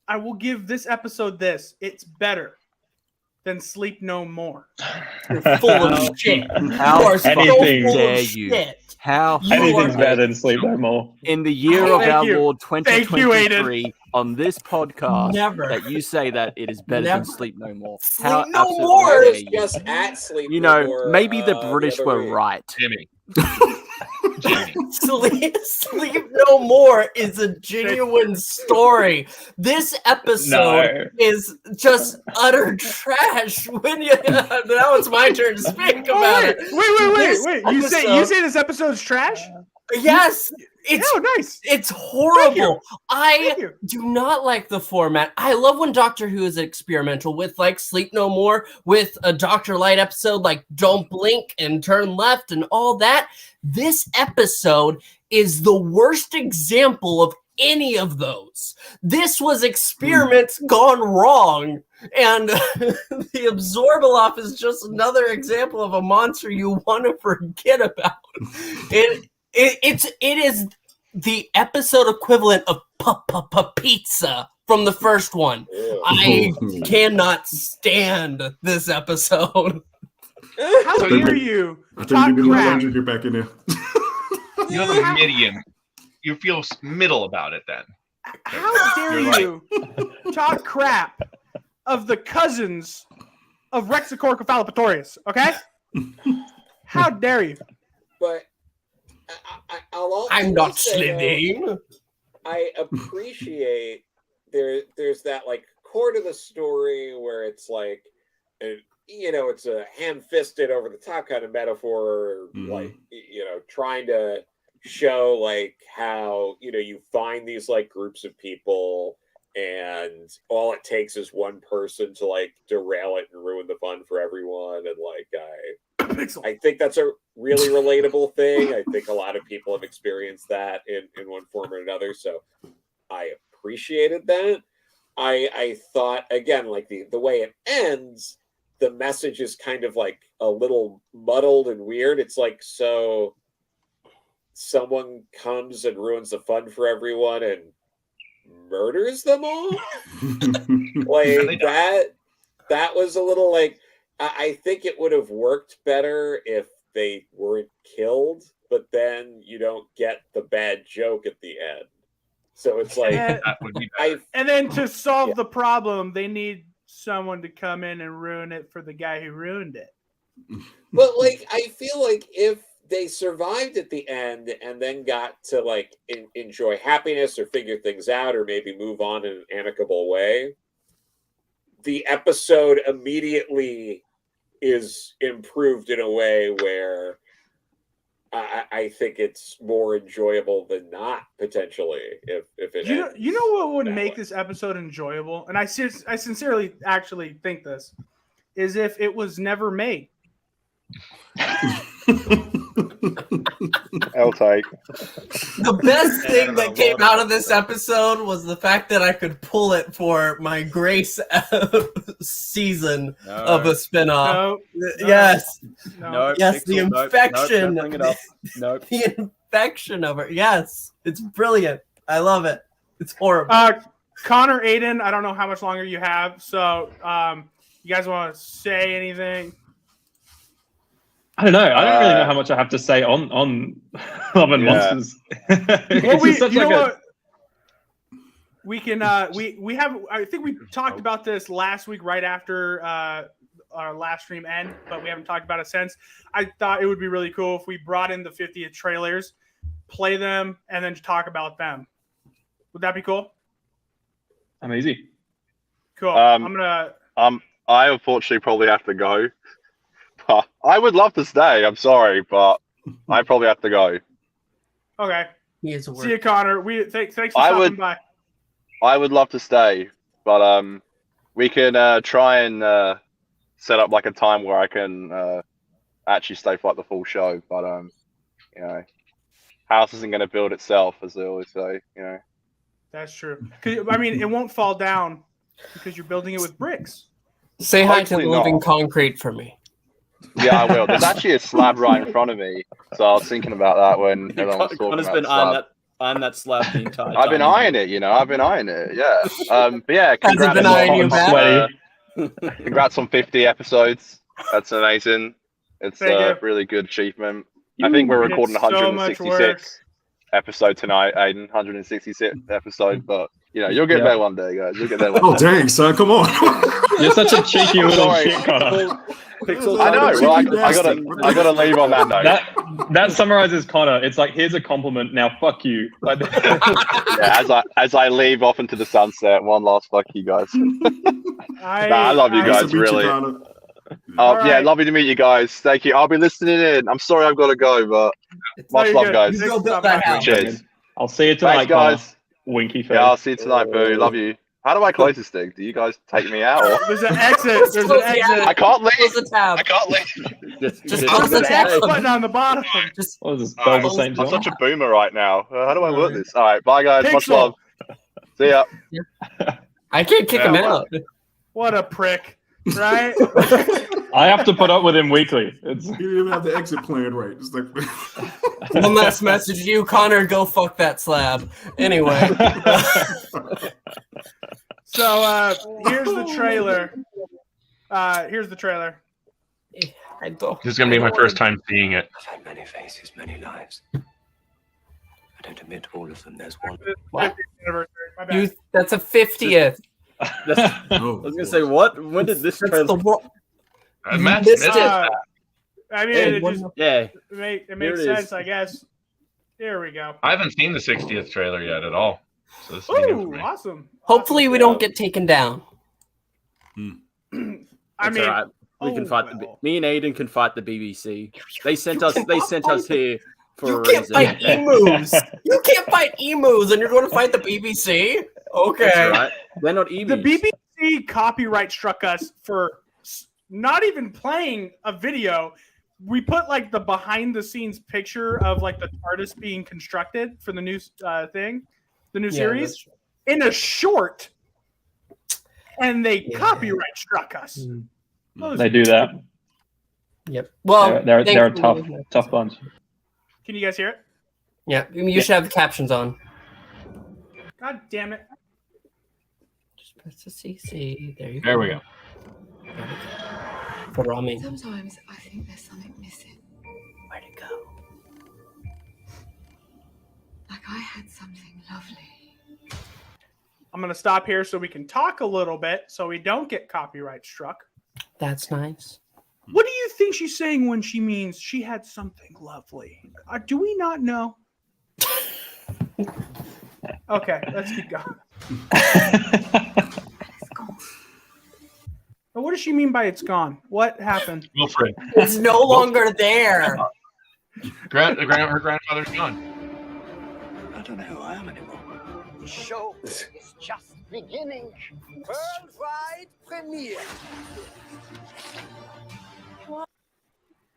I will give this episode this. It's better than Sleep No More. You're full of shit. How You are so anything full dare of you. shit. How You Anything's are- better than Sleep No More. in the year Oh, of thank our you. Lord Thank you, 2023 on this podcast Never. that you say that it is better Never. than Sleep No More. Sleep How No absolutely More I dare was you. just at Sleep You No know, More, maybe the the British other were week. right. Jimmy. Jimmy. Sleep No More is a genuine story. This episode is just utter trash. When you now it's my turn to speak about it. This Wait. You say episode- this episode's trash? Yes, it's Oh, nice. it's horrible. Thank I you. do not like the format. I love when Doctor Who is experimental with like Sleep No More, with a Dr. Light episode like Don't Blink and Turn Left and all that. This episode is the worst example of any of those. This was experiments gone wrong. And the Absorbeloff is just another example of a monster you want to forget about. It is the episode equivalent of pizza from the first one. Ew. I cannot stand this episode. How So dare you- you I think talk you need to let crap? Andrew get back in there. You have a medium. You feel middle about it then. How dare You're you talk crap of the cousins of Rexicorcophallopatorius, okay? How dare you? But I'll also I'm not say, though, slithering. I appreciate there's that like core to the story where it's like, it's a ham-fisted over the top kind of metaphor, Mhm. like trying to show like how you find these like groups of people and all it takes is one person to like derail it and ruin the fun for everyone, and like I think that's a really relatable thing. I think a lot of people have experienced that in one form or another. So I appreciated that. I thought, again, like the way it ends, the message is kind of like a little muddled and weird. It's like, so someone comes and ruins the fun for everyone and murders them all? Like that was a little like, I think it would have worked better if they weren't killed, but then you don't get the bad joke at the end. So it's like, And, That would be better. and then to solve Yeah. the problem, they need someone to come in and ruin it for the guy who ruined it. but like, I feel like if they survived at the end and then got to like enjoy happiness or figure things out or maybe move on in an amicable way, the episode immediately is improved in a way where I think it's more enjoyable than not, potentially, if it ends You know what would that make way. this episode enjoyable, and I sincerely actually think this, is if it was never made. I'll take. The best thing that came out of this episode was the fact that I could pull it for my Grace season of a spinoff. No, Yes, no. Yes, the infection. Nope, bring it up. Nope. the infection of it. Yes, it's brilliant. I love it. It's horrible. Connor, Aiden, I don't know how much longer you have, so you guys want to say anything? I don't know. I don't really know how much I have to say on Love and Yeah. Monsters. Well, It's just such you know like a what? We can we have, I think we talked about this last week right after our last stream end, but we haven't talked about it since. I thought it would be really cool if we brought in the 50th trailers, play them, and then talk about them. Would that be cool? I'm easy. Cool. Um, I'm gonna. I unfortunately probably have to go. I would love to stay. I'm sorry, but I probably have to go. Okay. He is a See you, Connor. Thanks for I stopping would- by. I would love to stay, but we can try and set up like a time where I can actually stay for like the full show. But house isn't going to build itself, as they always say. You know. That's true. I mean, it won't fall down because you're building it with bricks. Say hi to the Hopefully living not. concrete for me. Yeah, I will. There's actually a slab right in front of me, so I was thinking about that when everyone was talking Connor's about been the slab. eyeing that slab the entire time. I've been eyeing it, you know. I've been eyeing it. Yeah. But yeah, Has it been eyeing you back? Congrats on 50 episodes. That's amazing. It's Thank a you. really good achievement. I think we're did recording so much 166 episode tonight, Aiden. 166 episode, but you know, you'll get there one day, guys. You'll get there one Oh, day. dang, son, come on. You're such a cheeky little Sorry. shit, Connor. Pixels I know. Well, I Cheeky gotta leave on that note. That summarizes Connor. It's like, here's a compliment. Now, fuck you. Like, Yeah, as I leave off into the sunset, one last fuck you guys. I love you Nice guys, to meet you, really. Connor. All Yeah, right. lovely to meet you guys. Thank you. I'll be listening in. I'm sorry I've got to go, but much you're love, good. guys. You go build that house. Cheers. I'll see you tonight, Thanks, guys. Connor. Winky face. Yeah, I'll see you tonight, Boo. Love you. How do I close this thing? Do you guys take me out? Or? There's an exit. There's an exit. I can't leave. Close the tab. I can't leave. Just There's close the an X tab. button on the bottom. Just What is this? Alright, Bells of St. I'm John? such a boomer right now. How do I work this? All right, bye, guys. Much Pixel. love. See ya. I can't kick him out. What a prick, right? I have to put up with him weekly. It's You didn't even have the exit plan right. It's like, One last message to you, Connor. Go fuck that slab. Anyway. So here's the trailer. Here's the trailer. I don't. This is going to be my first time seeing it. I've had many faces, many lives. I don't admit all of them. There's one. What? 50th anniversary. My bad. That's a 50th. That's, I oh, was gonna say, what? When did this That's trailer? the world. You Matt missed Smith- it. I mean, Hey, it just Yeah, it makes Here it sense, is. I guess. Here we go. I haven't seen the 60th trailer yet at all. So this is new for Ooh, me. awesome. Hopefully, we don't get taken down. I it's mean, all right. We can fight. well. Me and Aiden can fight the BBC. They sent us. They sent us here for You a can't reason. fight emus. You can't fight emus, and you're going to fight the BBC. Okay. That's right. They're not the emus. BBC copyright struck us for not even playing a video. We put like the behind the scenes picture of like the TARDIS being constructed for the new thing, the new series, in a short, and they copyright struck us. They do that. Yep. Well, They're a thankfully- tough bunch. Can you guys hear it? Yeah, you should have the captions on. God damn it! Just press the CC. There you go. There we go. For Rami. Sometimes I think there's something missing. Where'd it go? Like I had something lovely. I'm gonna stop here so we can talk a little bit, so we don't get copyright struck. That's nice. What do you think she's saying when she means she had something lovely? Do we not know? Okay, let's keep going. It's gone. But what does she mean by it's gone? What happened? Wilfred. It's no longer there. Her grandfather's gone. I don't know who I am anymore. The show is just beginning. Worldwide premiere.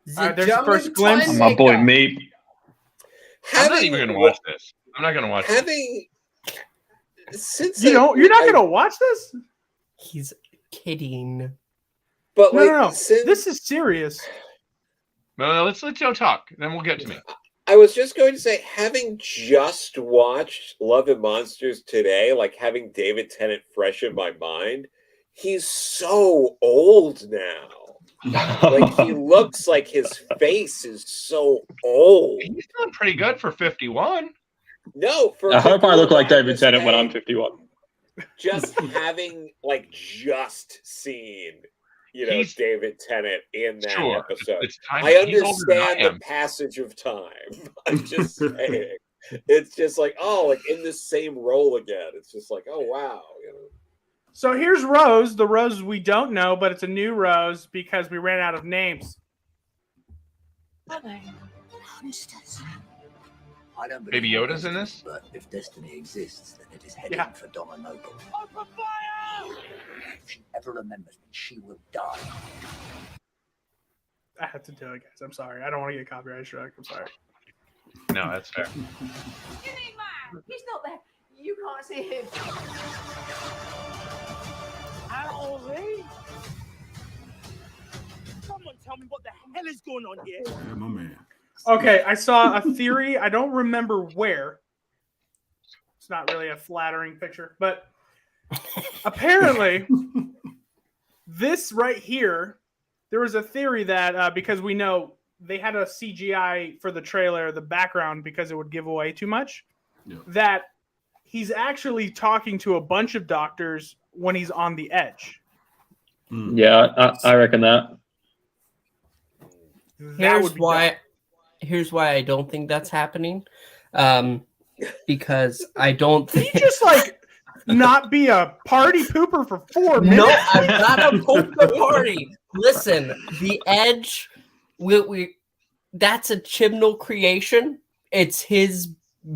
There's the first glimpse. My boy Meep. I'm not even going to watch this. I'm not going to watch it. Having since You're not gonna watch this? He's kidding. But like, No. since This is serious. No, let's Joe talk. Then we'll get to me. I was just going to say, having just watched Love and Monsters today, like having David Tennant fresh in my mind, he's so old now. Like he looks like his face is so old. He's doing pretty good for 51. No, for I hope I look like for David Tennant when say, I'm 51. Just having just seen, He's- David Tennant in that Sure. episode. It's time. I He's older than I understand the am. passage of time. I'm just saying. It's just like, like in the same role again. It's just like, oh wow, So here's Rose, the Rose we don't know, but it's a new Rose because we ran out of names. What name? Monsters. I don't Baby believe Yoda's in this? But if destiny exists, then it is heading Yeah. for Donna Noble. If she ever remembers me, she will die. I have to do it, guys. I'm sorry. I don't want to get copyright struck. I'm sorry. No, that's fair. You need mine. He's not there. You can't see him. Henri? Someone tell me what the hell is going on here. Yeah, my man. Okay, I saw a theory. I don't remember where. It's not really a flattering picture, but apparently, this right here, there was a theory that because we know they had a CGI for the trailer, the background, because it would give away too much, that he's actually talking to a bunch of doctors when he's on the edge. Yeah, I reckon that. Here's why I don't think that's happening. Because I don't think you just like not be a party pooper for 4 minutes. No, I'm not a pooper party. Listen, the Edge, we that's a Chibnall creation. It's his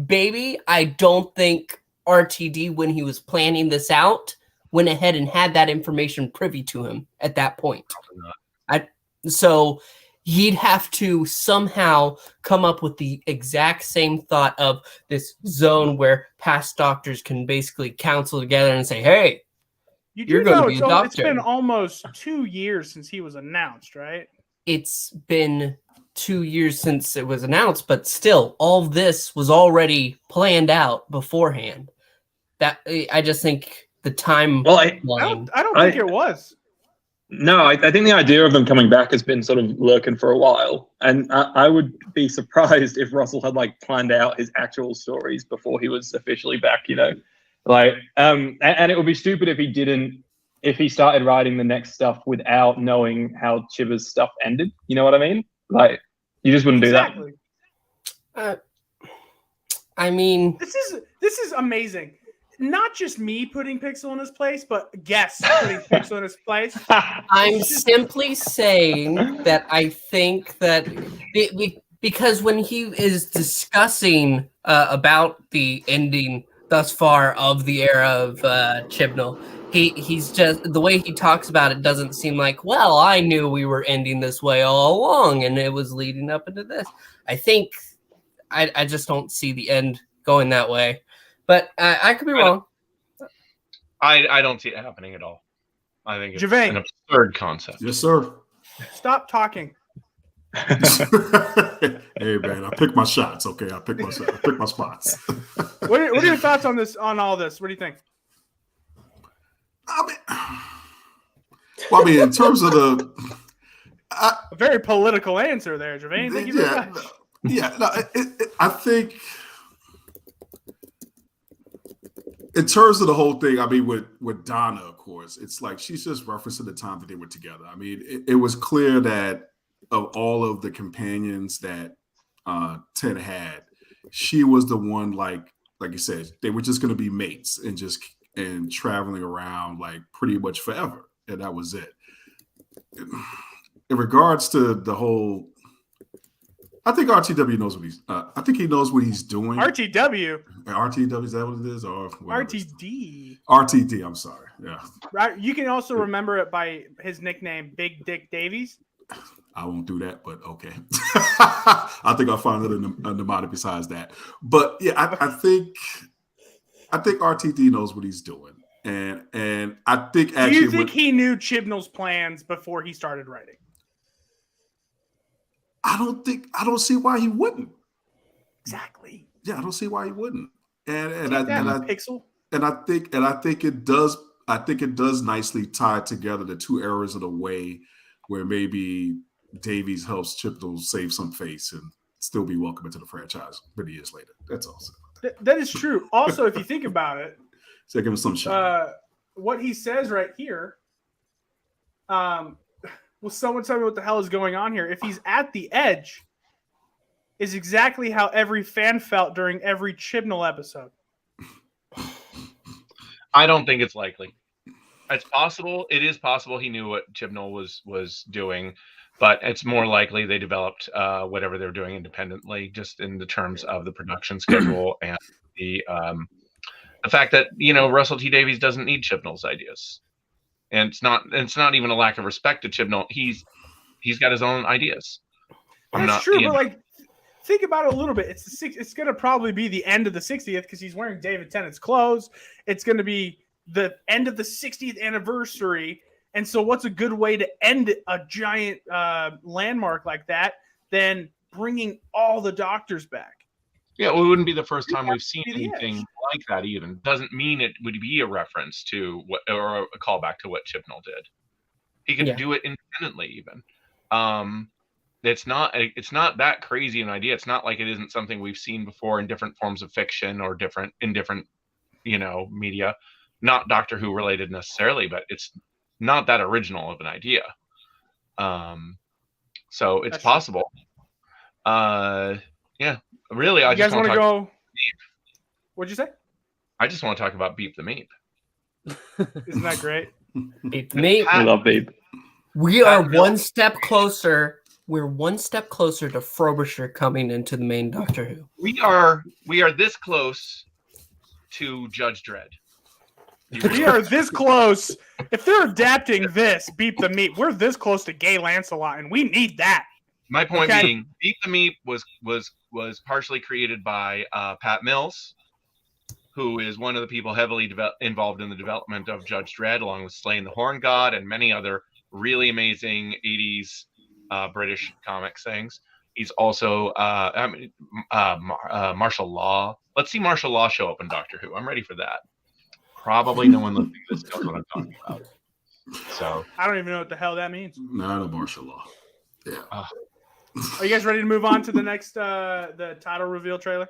baby. I don't think RTD, when he was planning this out, went ahead and had that information privy to him at that point. So he'd have to somehow come up with the exact same thought of this zone where past doctors can basically counsel together and say, hey, you're going to be a doctor. It's been almost 2 years since he was announced, right? It's been 2 years since it was announced, but still, all of this was already planned out beforehand. That I just think the time. Well, I don't think it was. No, I think the idea of them coming back has been sort of lurking for a while, and I would be surprised if Russell had like planned out his actual stories before he was officially back. You know, like and it would be stupid if he didn't. If he started writing the next stuff without knowing how Chiba's stuff ended. You know what I mean? Like, you just wouldn't do that. I mean, this is amazing. Not just me putting Pixel in his place, but guests putting Pixel in his place. I'm simply saying that I think that because when he is discussing about the ending thus far of the era of Chibnall, he's just, the way he talks about it doesn't seem like, well, I knew we were ending this way all along and it was leading up into this. I think I just don't see the end going that way. But I could be wrong. I don't see it happening at all. I think it's Javane. an absurd concept. Yes, sir. Stop talking. Hey, man, I pick my shots. Okay, I pick my spots. What are your thoughts on this? On all this, what do you think? I mean, in terms of a very political answer there, Javane. Thank you very much. I think. In terms of the whole thing, I mean, with Donna, of course, it's like she's just referencing the time that they were together. I mean, it was clear that of all of the companions that Ted had, she was the one, like you said, they were just going to be mates and traveling around like pretty much forever, and that was it. In regards to the whole, I think RTW knows what he's. I think he knows what he's doing. RTW. RTW, is that what it is, or RTD? RTD. I'm sorry. Yeah. Right. You can also remember it by his nickname, Big Dick Davies. I won't do that, but okay. I think I'll find another mnemonic besides that. But yeah, I think RTD knows what he's doing, and I think actually. Do you think he knew Chibnall's plans before he started writing? I don't see why he wouldn't. Exactly. Yeah, I don't see why he wouldn't. And I think it does. I think it does nicely tie together the two eras in a way where maybe Davies helps Chibnall save some face and still be welcome into the franchise many years later. That's all. That is true. Also, if you think about it, so give him some shot. What he says right here. Will someone tell me what the hell is going on here? If he's at the edge, is exactly how every fan felt during every Chibnall episode. I don't think it's likely. It's possible. It is possible he knew what Chibnall was doing, but it's more likely they developed whatever they're doing independently, just in the terms of the production schedule and the fact that Russell T Davies doesn't need Chibnall's ideas. And it's not even a lack of respect to Chibnall. He's got his own ideas. That's true, but like think about it a little bit. It's going to probably be the end of the 60th because he's wearing David Tennant's clothes. It's going to be the end of the 60th anniversary. And so what's a good way to end a giant landmark like that than bringing all the Doctors back? Yeah, well, it wouldn't be the first time we've seen anything like that even. Doesn't mean it would be a reference to what or a callback to what Chibnall did. He could do it independently even. It's not that crazy an idea. It's not like it isn't something we've seen before in different forms of fiction or different media. Not Doctor Who related necessarily, but it's not that original of an idea. So it's possible. Yeah. Really, I just want to go. What'd you say? I just want to talk about Beep the Meep. Isn't that great? Beep the Meep. I love Beep. We are one step closer. We're one step closer to Frobisher coming into the main Doctor Who. We are this close to Judge Dredd. We are this close. If they're adapting this, Beep the Meep, we're this close to Gay Lancelot, and we need that. My point being, Beep the Meep was partially created by Pat Mills, who is one of the people heavily involved in the development of Judge Dredd, along with Slaying the Horn God and many other really amazing 80s British comics things. He's also Martial Law. Let's see Martial Law show up in Doctor Who. I'm ready for that. Probably no one listening to this knows what I'm talking about. So I don't even know what the hell that means. Not a martial law. Yeah. Are you guys ready to move on to the next the title reveal trailer?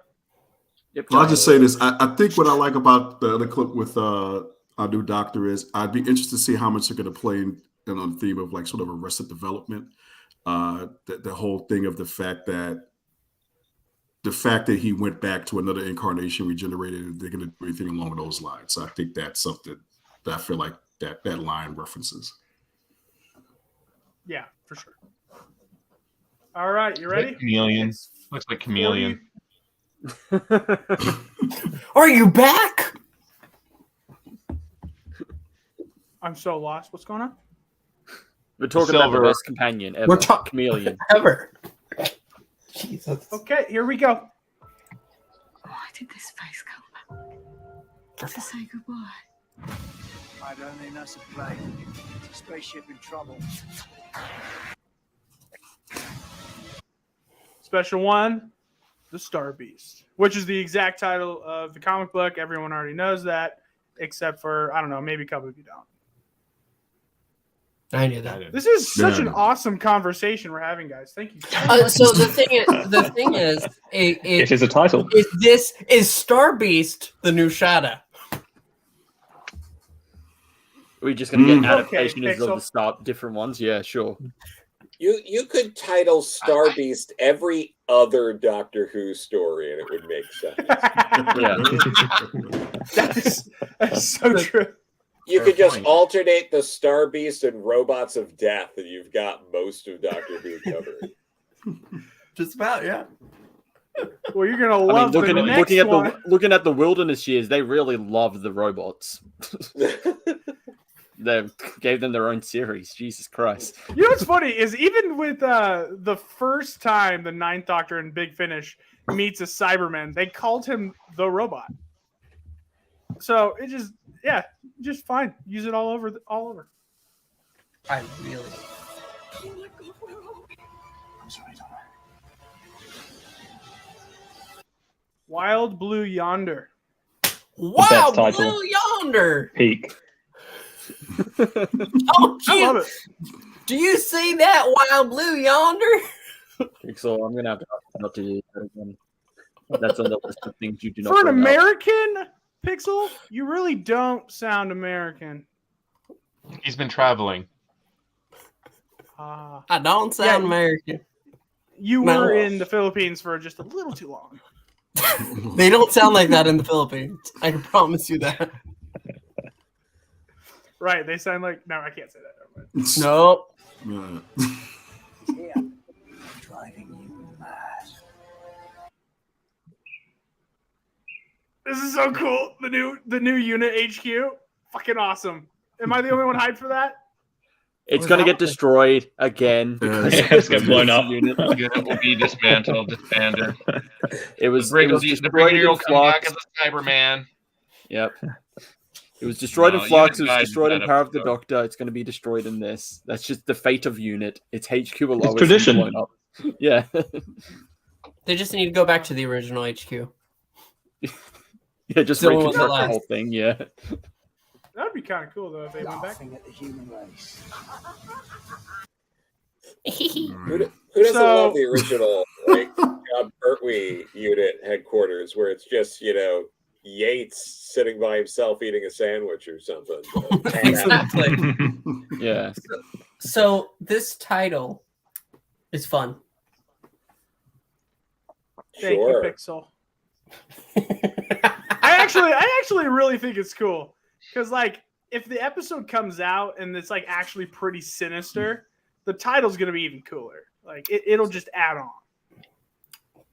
Yep. Well, I'll just say this. I think what I like about the clip with our new Doctor is I'd be interested to see how much they're going to play in on the theme of like sort of Arrested Development. The whole thing of the fact that he went back to another incarnation, regenerated, and they're going to do anything along those lines. So I think that's something that I feel like that line references. Yeah, for sure. All right, you ready? Chameleon. Looks like Chameleon. Are you back? I'm so lost. What's going on? We're talking about the best companion ever. We're talking Chameleon. Ever. Jesus. Okay, here we go. Why did this face come back? To say goodbye. I don't think that's a plane. It's a spaceship in trouble. Special one, The Star Beast, which is the exact title of the comic book. Everyone already knows that, except for, I don't know, maybe a couple of you don't. I knew that. This is such an awesome conversation we're having, guys. Thank you. So the thing is, it is a title. Is Star Beast the new Shadow? We're just going to get adaptations of the different ones. Yeah, sure. You could title Star Beast every other Doctor Who story, and it would make sense. That's so true. You could just alternate the Star Beast and Robots of Death, and you've got most of Doctor Who covered. Just about, yeah. Well, you're gonna love the next one. Looking at the Wilderness Years, they really love the robots. They gave them their own series. Jesus Christ! You know what's funny is even with the first time the Ninth Doctor in Big Finish meets a Cyberman, they called him the Robot. So it just fine. Use it all over. I really. Oh my God, where are we? I'm sorry, Donna. Wild Blue Yonder. Wild title. Blue Yonder. Peak. Oh, I love it. Do you see that Wild Blue Yonder? So I'm gonna have to not to use that again. That's on the list of things you do not. For an bring up. American, Pixel, you really don't sound American. He's been traveling. I don't sound American. You were in the Philippines for just a little too long. They don't sound like that in the Philippines. I can promise you that. Right, they sound like... No, I can't say that. Nope. Yeah. Driving you mad. This is so cool. The new unit HQ. Fucking awesome. Am I the only one hyped for that? It's going to get destroyed again. It's get blown up. Unit will be dismantled, disbanded. It was The destroyed Brigadier will in come back Flux. as a Cyberman. Yep. It was destroyed in No, Flux. It Unit was died destroyed in in that Power of the episode. Doctor. It's going to be destroyed in this. That's just the fate of Unit. Its HQ will It's always tradition. be blown up. Yeah. They just need to go back to the original HQ. Yeah, just Still one reconstruct that the whole thing. Yeah. That'd be kind of cool though if they went back. Laughing at the human race. Who doesn't So- love the original like Pertwee unit headquarters where it's just Yates sitting by himself eating a sandwich or something? Exactly. Yeah. So this title is fun. Thank Sure. you, Pixel. I actually really think it's cool because like if the episode comes out and it's like actually pretty sinister, the title's gonna be even cooler. Like it'll just add on.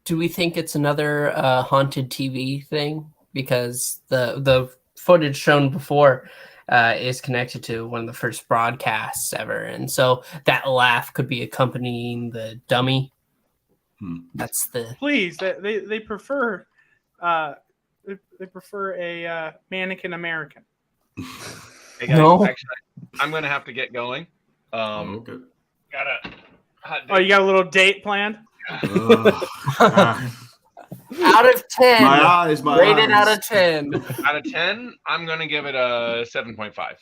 Do we think it's another haunted TV thing? Because the footage shown before is connected to one of the first broadcasts ever, and so that laugh could be accompanying the dummy. That's the Please, they prefer they prefer a mannequin American. Hey guys, No. actually, I'm going to have to get going. Okay. Got a hot Oh, you got a little date planned? out of 10. My eyes, my Rated eyes. out of 10. out of 10. I'm going to give it a 7.5.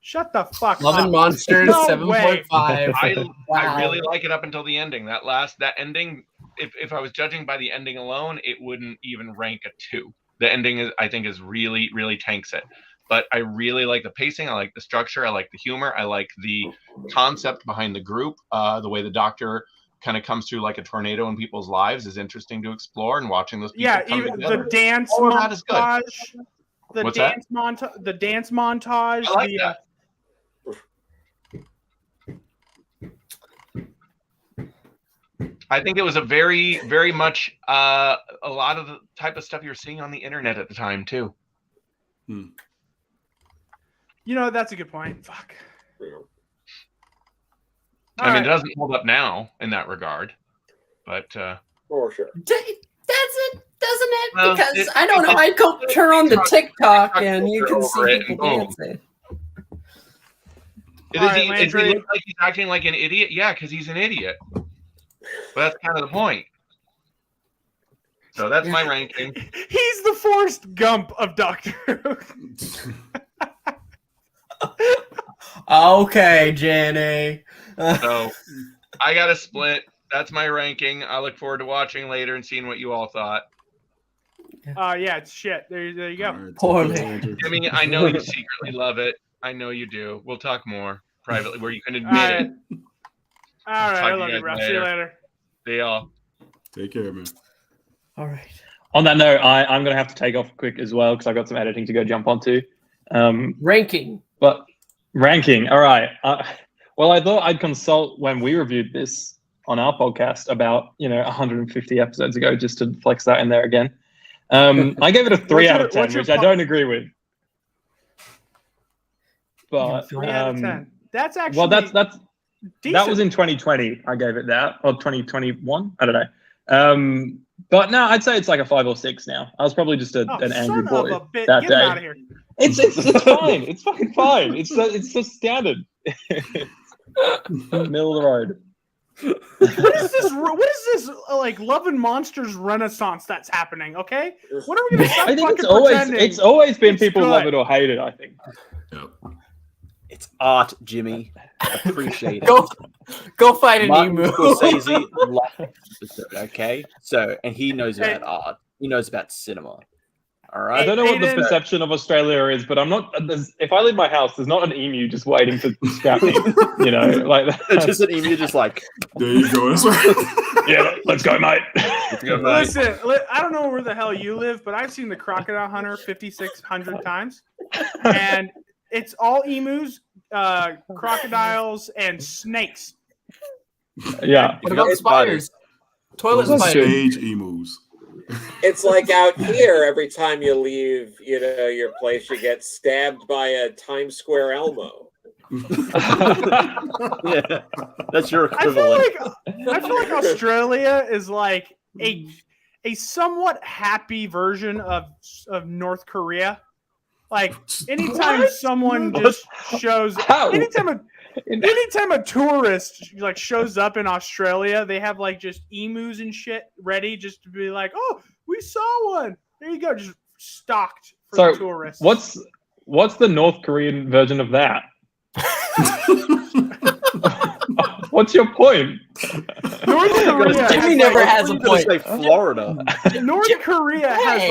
Shut the fuck Love up. and Monsters No 7.5. I Wow. really like it up until the ending. That ending, if I was judging by the ending alone, it wouldn't even rank a 2. The ending I think is really, really tanks it. But I really like the pacing. I like the structure. I like the humor. I like the concept behind the group. The way the Doctor kind of comes through like a tornado in people's lives is interesting to explore, and watching those people Yeah, come even together. the dance All of that is good. montage. The What's that? dance montage. I like the, that. I think it was a very, very much a lot of the type of stuff you were seeing on the internet at the time too. You know, that's a good point. Fuck. I mean, it doesn't hold up now in that regard, but For sure. Does it? Doesn't it? Well, Because I don't know. I go turn on the TikTok and you can see over it people and boom. dancing. does All right, he Landry. look like he's acting like an idiot? Yeah, because he's an idiot. But that's kind of the point. So that's my ranking. He's the Forrest Gump of Doctor Who. Okay, Jenny. So I got a split. That's my ranking. I look forward to watching later and seeing what you all thought. Yeah, it's shit. There you go. All right, Poor take care, man. Andrew. Jimmy, I know you secretly love it. I know you do. We'll talk more privately where you can admit All right. it. All right, Talk I to love you you, guys bro. See you later. They all. Take care, man. All right. On that note, I'm going to have to take off quick as well because I've got some editing to go jump onto. Ranking. But ranking, all right. Well, I thought I'd consult when we reviewed this on our podcast about 150 episodes ago, just to flex that in there again. I gave it a 3 out of 10, which I don't agree with. But 3 out of 10. That's actually well, that's decent. that was in 2020. I gave it that, or 2021. I don't know. But no, I'd say it's like a 5 or 6 now. I was probably just an angry boy of a bit. that Get day. him out of here. It's fine. It's fucking fine. It's so standard. Middle of the road. What is this? What is this? Like Love and Monsters renaissance that's happening? Okay, when are we gonna stop I think fucking pretending? it's always been It's people good. love it or hate it. I think. Yep. It's art, Jimmy. Appreciate it. Go fight an Martin emu. Scorsese loved the episode, okay? So, and he knows about Hey. art. He knows about cinema. All I right. don't know what the Aiden- perception of Australia is, but I'm not. If I leave my house, there's not an emu just waiting to scrap me. Like that. Just an emu, just like There you go. That's right. Yeah, let's go, mate. Listen, I don't know where the hell you live, but I've seen The Crocodile Hunter 5,600 times, and it's all emus, crocodiles, and snakes. Yeah. What about spiders? Toilet Those are spiders. stage emus. It's like out here, every time you leave, your place, you get stabbed by a Times Square Elmo. Yeah, that's your I equivalent. feel like Australia is like a somewhat happy version of North Korea. Like anytime someone just shows, How? anytime a tourist like shows up in Australia, they have like just emus and shit ready just to be like, oh, we saw one. There you go, just stocked for So the tourists. what's the North Korean version of that? What's your point? North Korea Jimmy never has a I'm gonna point. say Florida. North Korea has Hey.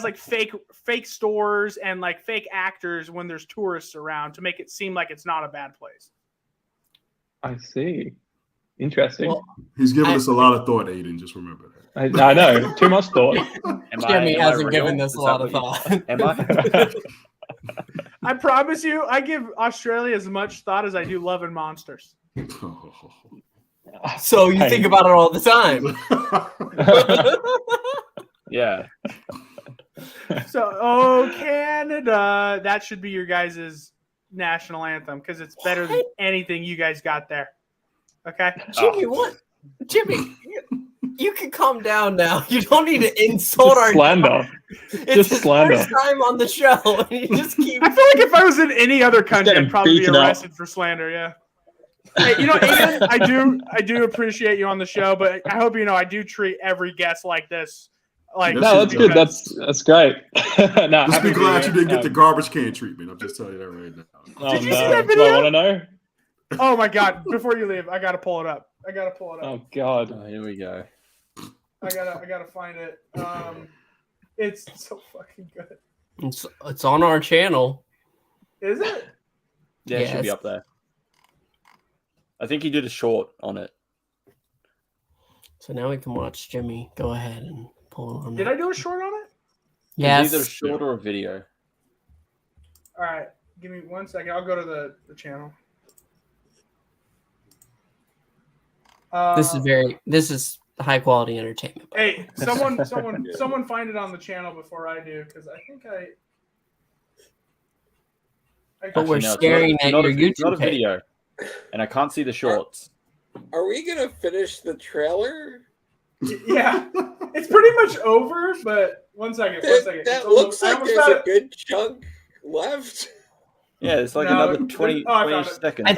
like fake stores and like fake actors when there's tourists around to make it seem like it's not a bad place. I see. Interesting. Well, He's giving us a lot of thought, Aiden. Just remember that. I know. Too much thought. Jimmy hasn't real? given this Is a that lot of what thought. Am I? I promise you, I give Australia as much thought as I do Love and Monsters. So you think about it all the time. Yeah. So, oh Canada, that should be your guys' national anthem because it's better than anything you guys got there. Okay, Jimmy, what? Jimmy, you can calm down now. You don't need to insult our slander. It's Just his slander. first time on the show, and you just keep. I feel like if I was in any other country, getting I'd probably be beaten up. arrested for slander. Yeah. Hey, you know, Aiden, I do appreciate you on the show, but I hope you know I do treat every guest like this. Like, No, that's good. because- That's great. No, Just happy be to glad be you here. didn't get the garbage can treatment. I'm just telling you that right now. Oh, Did you no. see that Do I video? want to know? Oh my god! Before you leave, I gotta pull it up. Oh God. Oh, here we go. I gotta find it. It's so fucking good. It's on our channel. Is it? Yeah, it should be Yes. up there. I think he did a short on it. So now we can watch Jimmy go ahead and pull it on. Did I do a short on it? Yes. It's either a short or a video. All right, give me 1 second. I'll go to the channel. This is high quality entertainment. Hey, someone find it on the channel before I do, because I think I. But we're Actually, no, staring it's at not your it's not a YouTube page. video, and I can't see the shorts. Are we gonna finish the trailer? Yeah, it's pretty much over. But 1 second. That It's looks almost- I like almost there's got a it. good chunk left. Yeah, it's like No, another 20, oh, I 20 found it. seconds. I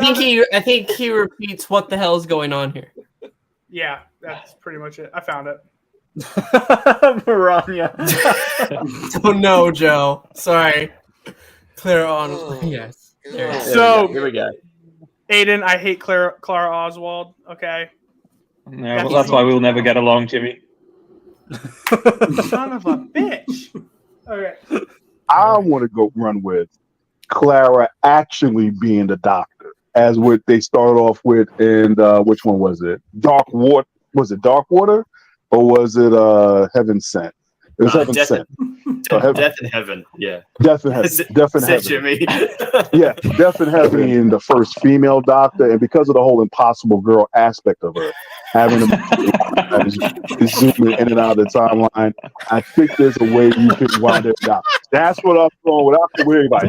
think he repeats what the hell is going on here. Yeah, that's pretty much it. I found it. Piranha. Oh no, Joe. Sorry. Clear on. Oh. Yes. There it is. So- here we go. Aiden, I hate Clara Oswald. Okay, Yeah, well, that's why we'll never get along, Jimmy. son of a bitch. Okay. I want to go run with Clara actually being the doctor, as what they started off with in which one was it? Dark Water? Was it Dark Water, or was it Heaven Sent? It was Heaven Death, Sent. Death in Heaven. Yeah. Death in Heaven. Death in Said Heaven. Jimmy. Yeah, Death in Heaven being the first female doctor, and because of the whole impossible girl aspect of her, having to zoom in and out of the timeline, I think there's a way you can wind it out. That's what I'm going without the weird like.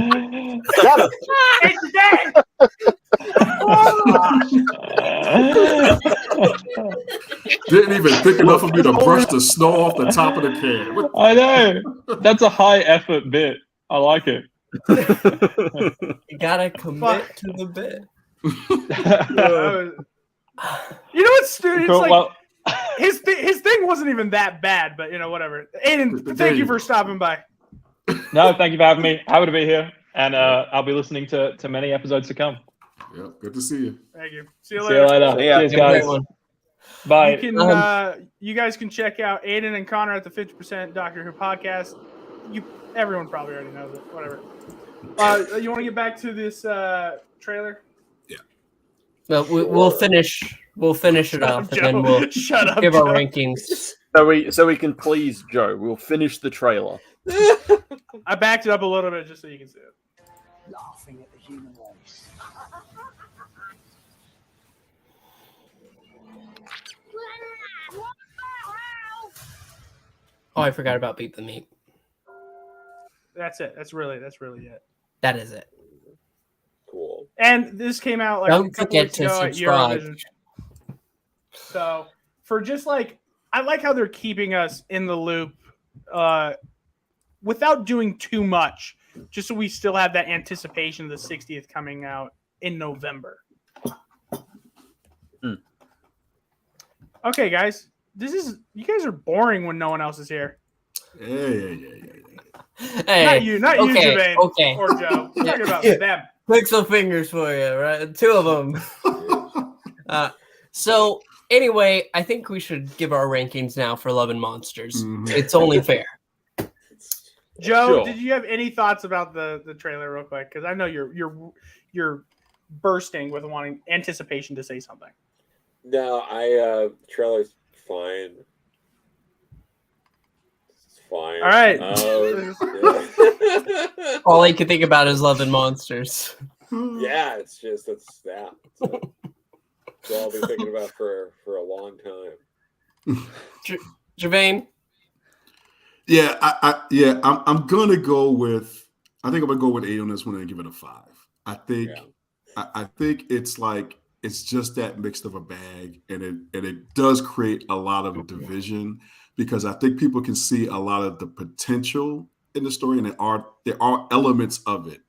Didn't even think enough of me to brush the snow off the top of the can. What- I know. That's a high effort bit. I like it. You gotta commit to the bit. You know what's stupid? It's Cool, like well, his thing wasn't even that bad, but you know, whatever. Aiden, thank you for stopping by. no, thank you for having me. Happy to be here, and I'll be listening to many episodes to come. Yeah, good to see you. Thank you. See you See later. you later. Yeah, Cheers, Have a guys. great one. Bye. You can you guys can check out Aiden and Connor at the 50% Doctor Who podcast. Everyone probably already knows it. Whatever. You want to get back to this trailer? But we'll finish. We'll finish it off, and then we'll Shut up, give our Joe. rankings. So we can please Joe. We'll finish the trailer. I backed it up a little bit just so you can see it. Laughing at the human race. Oh, I forgot about Beat the Meat. That's it. That's really it. That is it. Cool. And this came out like Don't a couple forget weeks to ago at subscribe. Eurovision. So for just like, I like how they're keeping us in the loop without doing too much, just so we still have that anticipation of the 60th coming out in November. Okay, guys, you guys are boring when no one else is here. Yeah. Hey, Not you, Jermaine, okay. or Joe. We're talking about them. Click some fingers for you, right? Two of them. So anyway, I think we should give our rankings now for Love and Monsters. It's only fair. Joe, Sure. did you have any thoughts about the trailer, real quick? Because I know you're bursting with wanting anticipation to say something. No, trailer's fine. It's fine. All right. All I can think about is Love and Monsters. Yeah, it's that. That's all I'll be thinking about for a long time. Jermaine? Yeah, I'm gonna go with. I think I'm gonna go with 8 on this one and give it a 5. I think, I think it's like it's just that mixed of a bag, and it does create a lot of division because I think people can see a lot of the potential in the story, and there are elements of it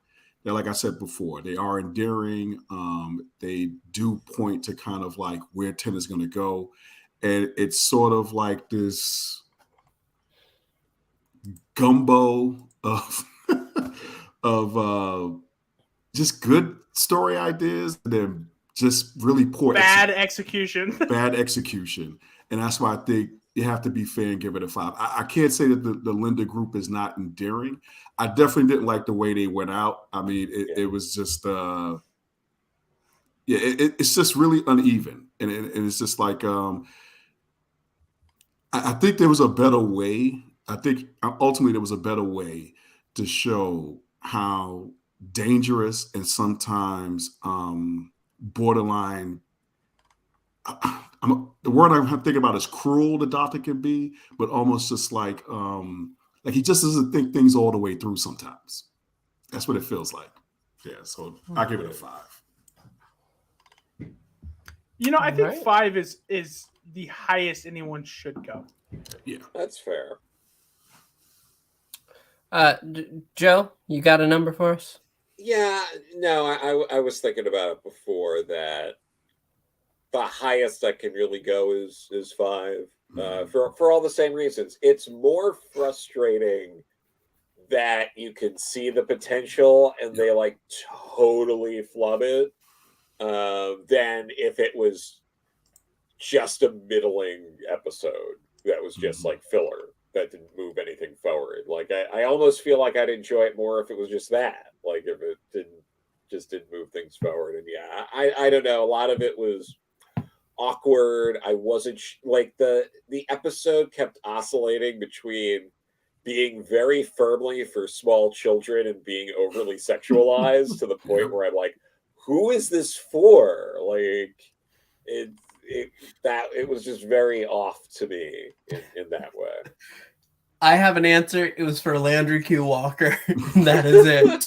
that, like I said before, they are endearing. They do point to kind of like where 10 is going to go, and it's sort of like this gumbo of just good story ideas and then just really poor bad execution. Bad execution. And that's why I think you have to be fair and give it a 5. I can't say that the Linda group is not endearing. I definitely didn't like the way they went out. I mean, it was just it's just really uneven. And it's just like I think there was a better way. I think ultimately there was a better way to show how dangerous and sometimes borderline. The word I'm thinking about is cruel the doctor can be, but almost just like he just doesn't think things all the way through sometimes. That's what it feels like. Yeah, so I give it a 5. You know, I think 5 is the highest anyone should go. Yeah, that's fair. Joe, you got a number for us? Yeah, no, I was thinking about it before that the highest I can really go is 5 for all the same reasons. It's more frustrating that you can see the potential and they like totally flub it than if it was just a middling episode that was just like filler that didn't move anything forward. Like I almost feel like I'd enjoy it more if it was just that. Like if it didn't move things forward. And yeah, I don't know. A lot of it was awkward. I wasn't like the episode kept oscillating between being very firmly for small children and being overly sexualized to the point where I'm like, who is this for? Like it was just very off to me in that way. I have an answer. It was for Landry Q. Walker. That is it.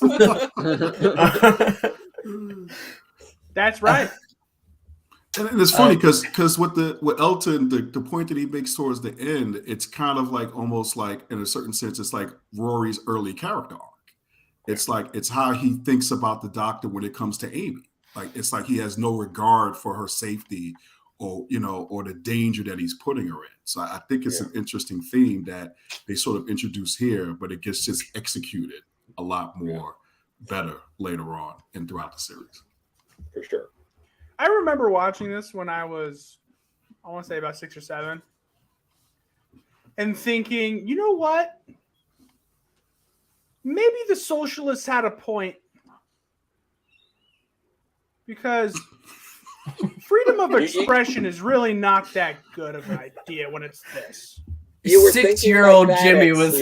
That's right. And it's funny because with Elton, the point that he makes towards the end, it's kind of like almost like in a certain sense, it's like Rory's early character arc. It's like it's how he thinks about the doctor when it comes to Amy. Like it's like he has no regard for her safety or the danger that he's putting her in. So I think it's an interesting theme that they sort of introduce here, but it gets just executed a lot more better later on and throughout the series. For sure. I remember watching this when I was, I want to say about 6 or 7, and thinking, you know what? Maybe the socialists had a point. Because freedom of expression is really not that good of an idea when it's this. 6-year-old Jimmy was.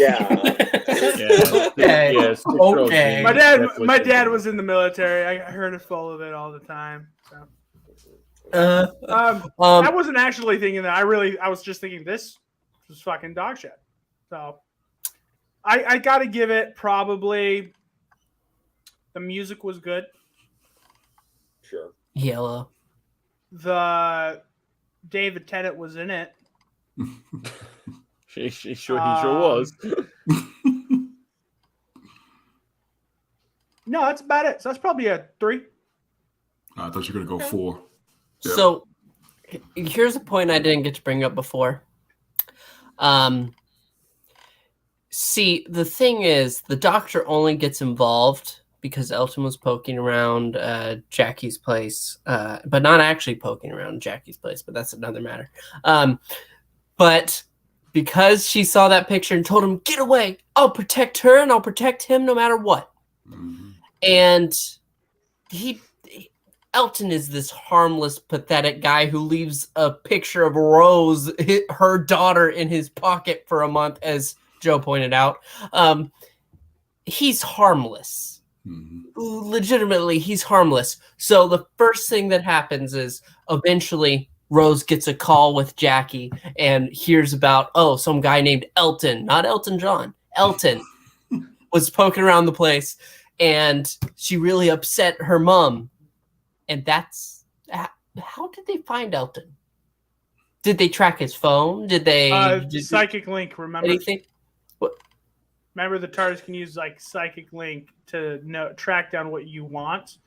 Okay. My dad was in the military. I heard it full of it all the time. So. I wasn't actually thinking that. I was just thinking this was fucking dog shit. So I got to give it probably. The music was good. Sure. Yellow. The David Tennant was in it. He sure was. No, that's about it. So that's probably a 3. I thought you were gonna go 4. Yep. So here's a point I didn't get to bring up before. See, the thing is, the doctor only gets involved because Elton was poking around Jackie's place, but not actually poking around Jackie's place, but that's another matter. But because she saw that picture and told him, get away, I'll protect her and I'll protect him no matter what. Mm-hmm. And Elton is this harmless, pathetic guy who leaves a picture of Rose, her daughter, in his pocket for a month, as Joe pointed out. He's harmless. Mm-hmm. Legitimately, he's harmless. So the first thing that happens is eventually Rose gets a call with Jackie and hears about, some guy named Elton, not Elton John, Elton, was poking around the place, and she really upset her mom. And that's how did they find Elton? Did they track his phone? Did they psychic link? Remember anything? What? Remember the TARDIS can use like psychic link to track down what you want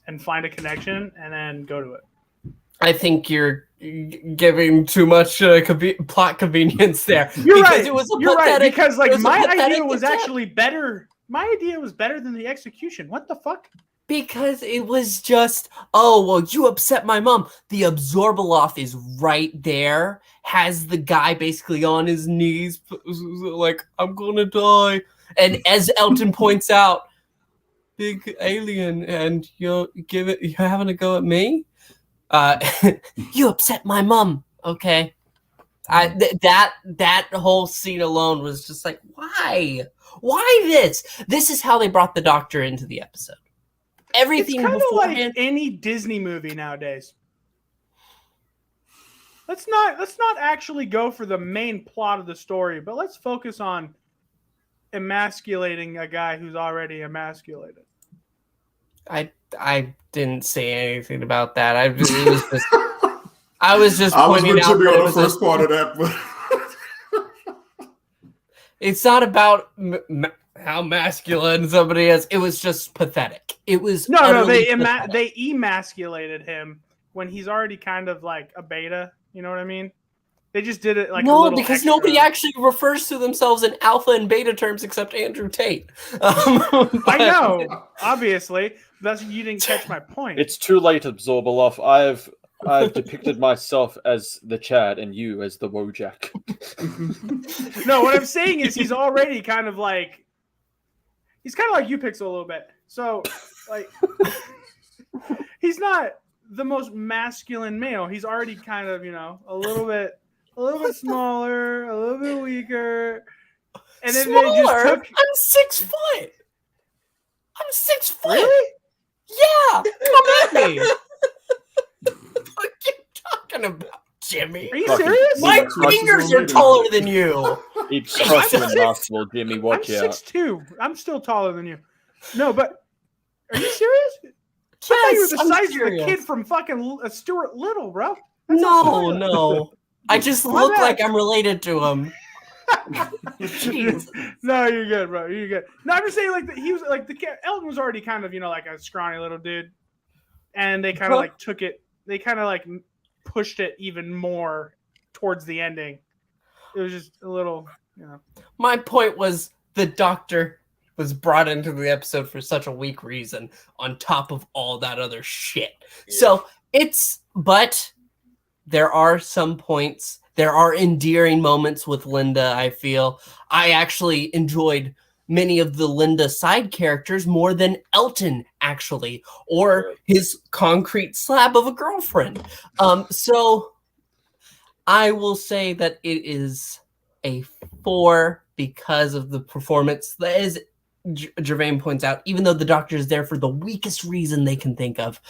and find a connection and then go to it. I think you're giving too much plot convenience there. You're right. You're right because like my idea was actually better. My idea was better than the execution. What the fuck? Because it was just, you upset my mom. The Absorbaloff is right there, has the guy basically on his knees, like, I'm gonna die. And as Elton points out, big alien, and you're having a go at me? You upset my mom. Okay. That whole scene alone was just like, why? Why this? This is how they brought the doctor into the episode. Everything it's kind of beforehand. Like any Disney movie nowadays. Let's not actually go for the main plot of the story, but let's focus on emasculating a guy who's already emasculated. I didn't say anything about that. I was just pointing out on the first part of that, but it's not about how masculine somebody is. It was just pathetic. It was they emasculated him when he's already kind of like a beta. You know what I mean? They just did it like because extra. Nobody actually refers to themselves in alpha and beta terms except Andrew Tate. I know, obviously. You didn't catch my point. It's too late, Absorbaloff. I've depicted myself as the Chad and you as the Wojak. No, what I'm saying is he's already kind of like you, Pixel, a little bit. So, like, he's not the most masculine male. He's already kind of, a little bit smaller, a little bit weaker. And then smaller? They just took. I'm 6 foot. I'm 6 foot. Really? Yeah. Come at me. What are you talking about, Jimmy? Are you serious? My fingers are taller than you. It's crushing basketball, Jimmy. Watch out. I'm 6'2". I'm still taller than you. No, but are you serious? Yes, I thought you were the size of the kid from fucking Stuart Little, bro. No. I just look like I'm related to him. No, you're good, bro. You're good. No, I'm just saying, like, he was like Elton was already kind of, like a scrawny little dude, and they kind of like took it. They kind of like pushed it even more towards the ending. It was just a little, My point was the doctor was brought into the episode for such a weak reason on top of all that other shit. Yeah. So but there are some points, there are endearing moments with Linda, I feel. I actually enjoyed many of the Linda side characters more than Elton, actually, or his concrete slab of a girlfriend. So I will say that it is a 4 because of the performance. As Jervain points out, even though the doctor is there for the weakest reason they can think of,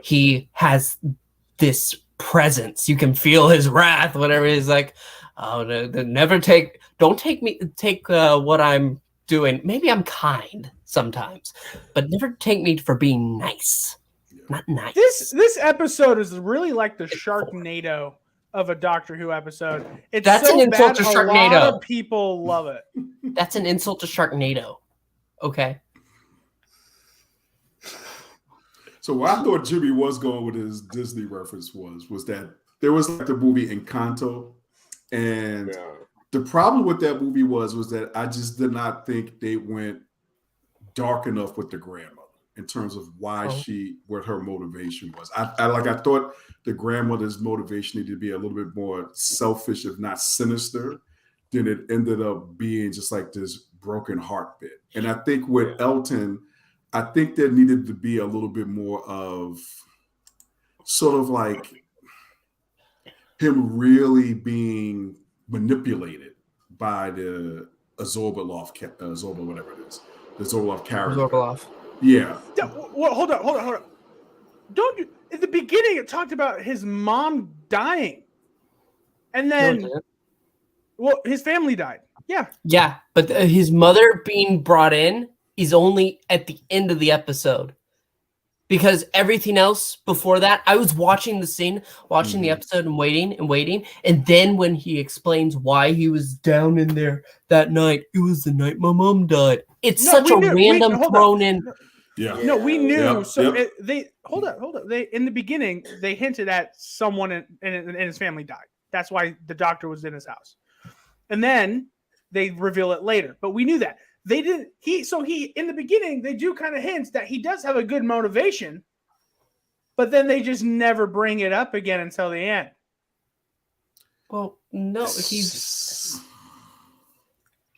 he has this presence. You can feel his wrath whenever he's like, don't take what I'm doing. Maybe I'm kind sometimes, but never take me for being nice. Not nice. This episode is really like the Sharknado of a Doctor Who episode. That's so an insult bad, to a lot Sharknado. of people love it. That's an insult to Sharknado. Okay. So what I thought Jimmy was going with his Disney reference was that there was like the movie Encanto, and the problem with that movie was that I just did not think they went dark enough with the grandmother in terms of why what her motivation was. I thought the grandmother's motivation needed to be a little bit more selfish, if not sinister, than it ended up being just like this broken heart bit. And I think with Elton, I think there needed to be a little bit more of sort of like him really being manipulated by the Zorbalov, whatever it is, the Zorbalov character. Zorbalov. Yeah. Well, hold on. Don't you? In the beginning, it talked about his mom dying, and then, his family died. Yeah. Yeah, but his mother being brought in is only at the end of the episode. Because everything else before that, I was watching the scene, watching the episode and waiting. And then when he explains why he was down in there that night, it was the night my mom died. It's such a random thrown in. Yeah. No, we knew. Yep. They hold up. They in the beginning they hinted at someone in his family died. That's why the Doctor was in his house, and then they reveal it later. But we knew that. They didn't. He in the beginning they do kind of hints that he does have a good motivation, but then they just never bring it up again until the end. Well, no,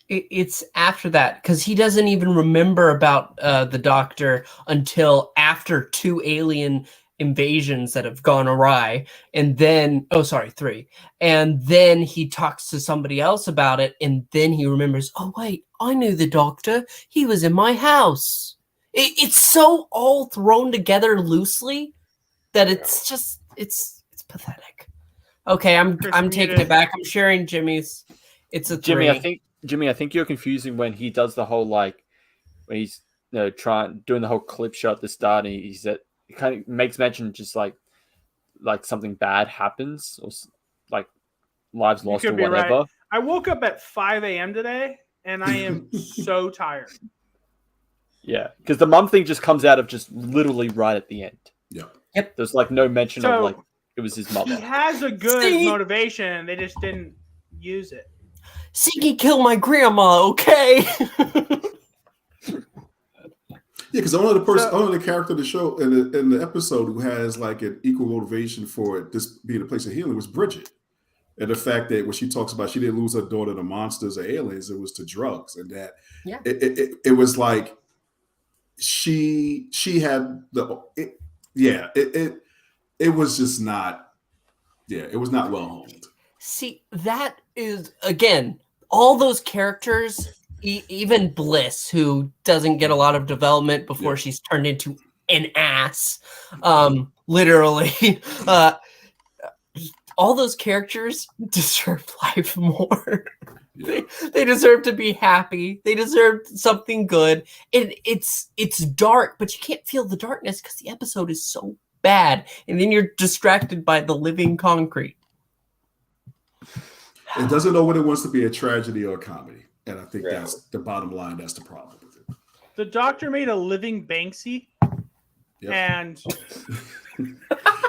it's after that because he doesn't even remember about the Doctor until after 2 alien invasions that have gone awry, and then 3, and then he talks to somebody else about it, and then he remembers, oh wait, I knew the Doctor, he was in my house. It's so all thrown together loosely that it's just it's pathetic. Okay, I'm taking it back. I'm sharing Jimmy's. It's a 3. Jimmy, I think you're confusing when he does the whole when he's doing the whole clip shot at the start, and he said it kind of makes mention just like something bad happens or like lives lost or whatever. Right. I woke up at 5 a.m. today and I am so tired. Yeah, because the mom thing just comes out of just literally right at the end. Yeah. Yep. There's no mention of it was his mother. He has a good motivation. They just didn't use it. Siggy killed my grandma, okay? Yeah, because only the character of the show in the episode who has like an equal motivation for it, this being a place of healing, was Bridget. And the fact that when she talks about she didn't lose her daughter to monsters or aliens, it was to drugs, and that it was like she had it was just not it was not well honed. See, that is again all those characters. Even Bliss, who doesn't get a lot of development before she's turned into an ass, literally. All those characters deserve life more. They deserve to be happy. They deserve something good. And it's dark, but you can't feel the darkness because the episode is so bad. And then you're distracted by the living concrete. It doesn't know whether it wants to be a tragedy or a comedy. And I think that's the bottom line. That's the problem with it. The Doctor made a living Banksy, and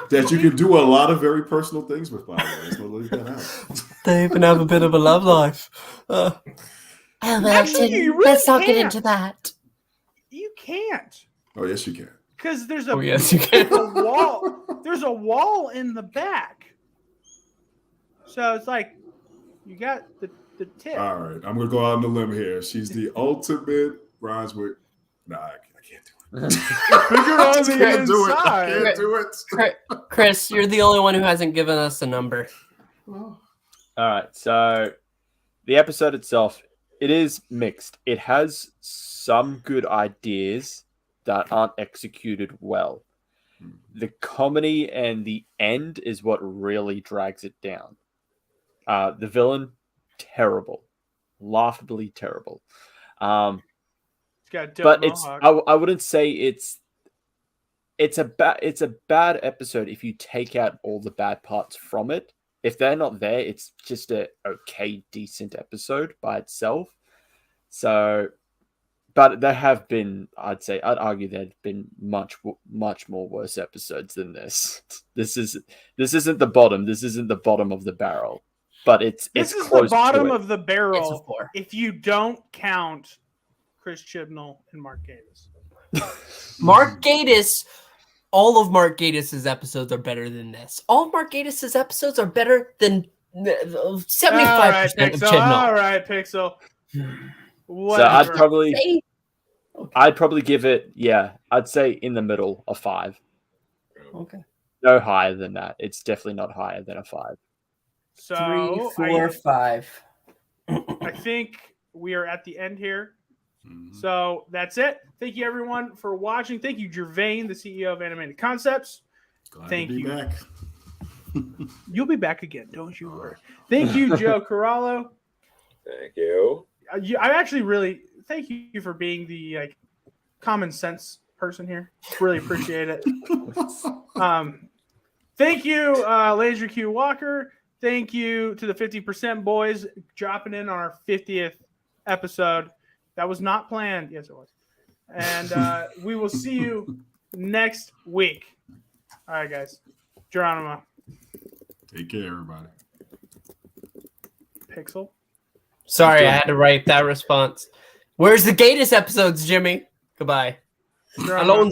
that you can do a lot of very personal things with. By the way, there's no leave that out. They even have a bit of a love life. Actually, you really let's not can't. get into that. You can't. Oh yes, you can. Because there's you can. a wall. There's a wall in the back. So it's like you got the tip. All right, I'm gonna go out on the limb here. She's the ultimate Brunswick. Nah, I can't do it. I can't do it. Chris, you're the only one who hasn't given us a number. All right, so the episode itself, it is mixed. It has some good ideas that aren't executed well. The comedy and the end is what really drags it down. The villain, terrible, laughably terrible. But I wouldn't say it's it's a bad episode if you take out all the bad parts from it. If they're not there, it's just a okay, decent episode by itself. So, but there have been, I'd argue there've been much more worse episodes than this. This isn't the bottom. This isn't the bottom of the barrel, but it's close the bottom to it. of the barrel if you don't count Chris Chibnall and Mark Gatiss. Mark Gatiss. All of Mark Gatiss's episodes are better than this. All of Mark Gatiss's episodes are better than 75% of Chibnall. All right, Pixel. Whatever. So I'd probably give it, I'd say in the middle, a 5. Okay. No higher than that. It's definitely not higher than a 5. So 3, 4, 5. I think we are at the end here. So that's it. Thank you, everyone, for watching. Thank you, Gervain, the CEO of Animated Concepts. Thank you. Back. You'll be back again, don't you worry. Thank you, Joe Corallo. Thank you. I actually really thank you for being the common sense person here. Really appreciate it. Thank you, Laser Q Walker. Thank you to the 50% boys dropping in on our 50th episode. That was not planned. Yes, it was. And we will see you next week. All right, guys. Geronimo. Take care, everybody. Pixel. Sorry, I had to write that response. Where's the Gatiss episodes, Jimmy? Goodbye. Geronimo.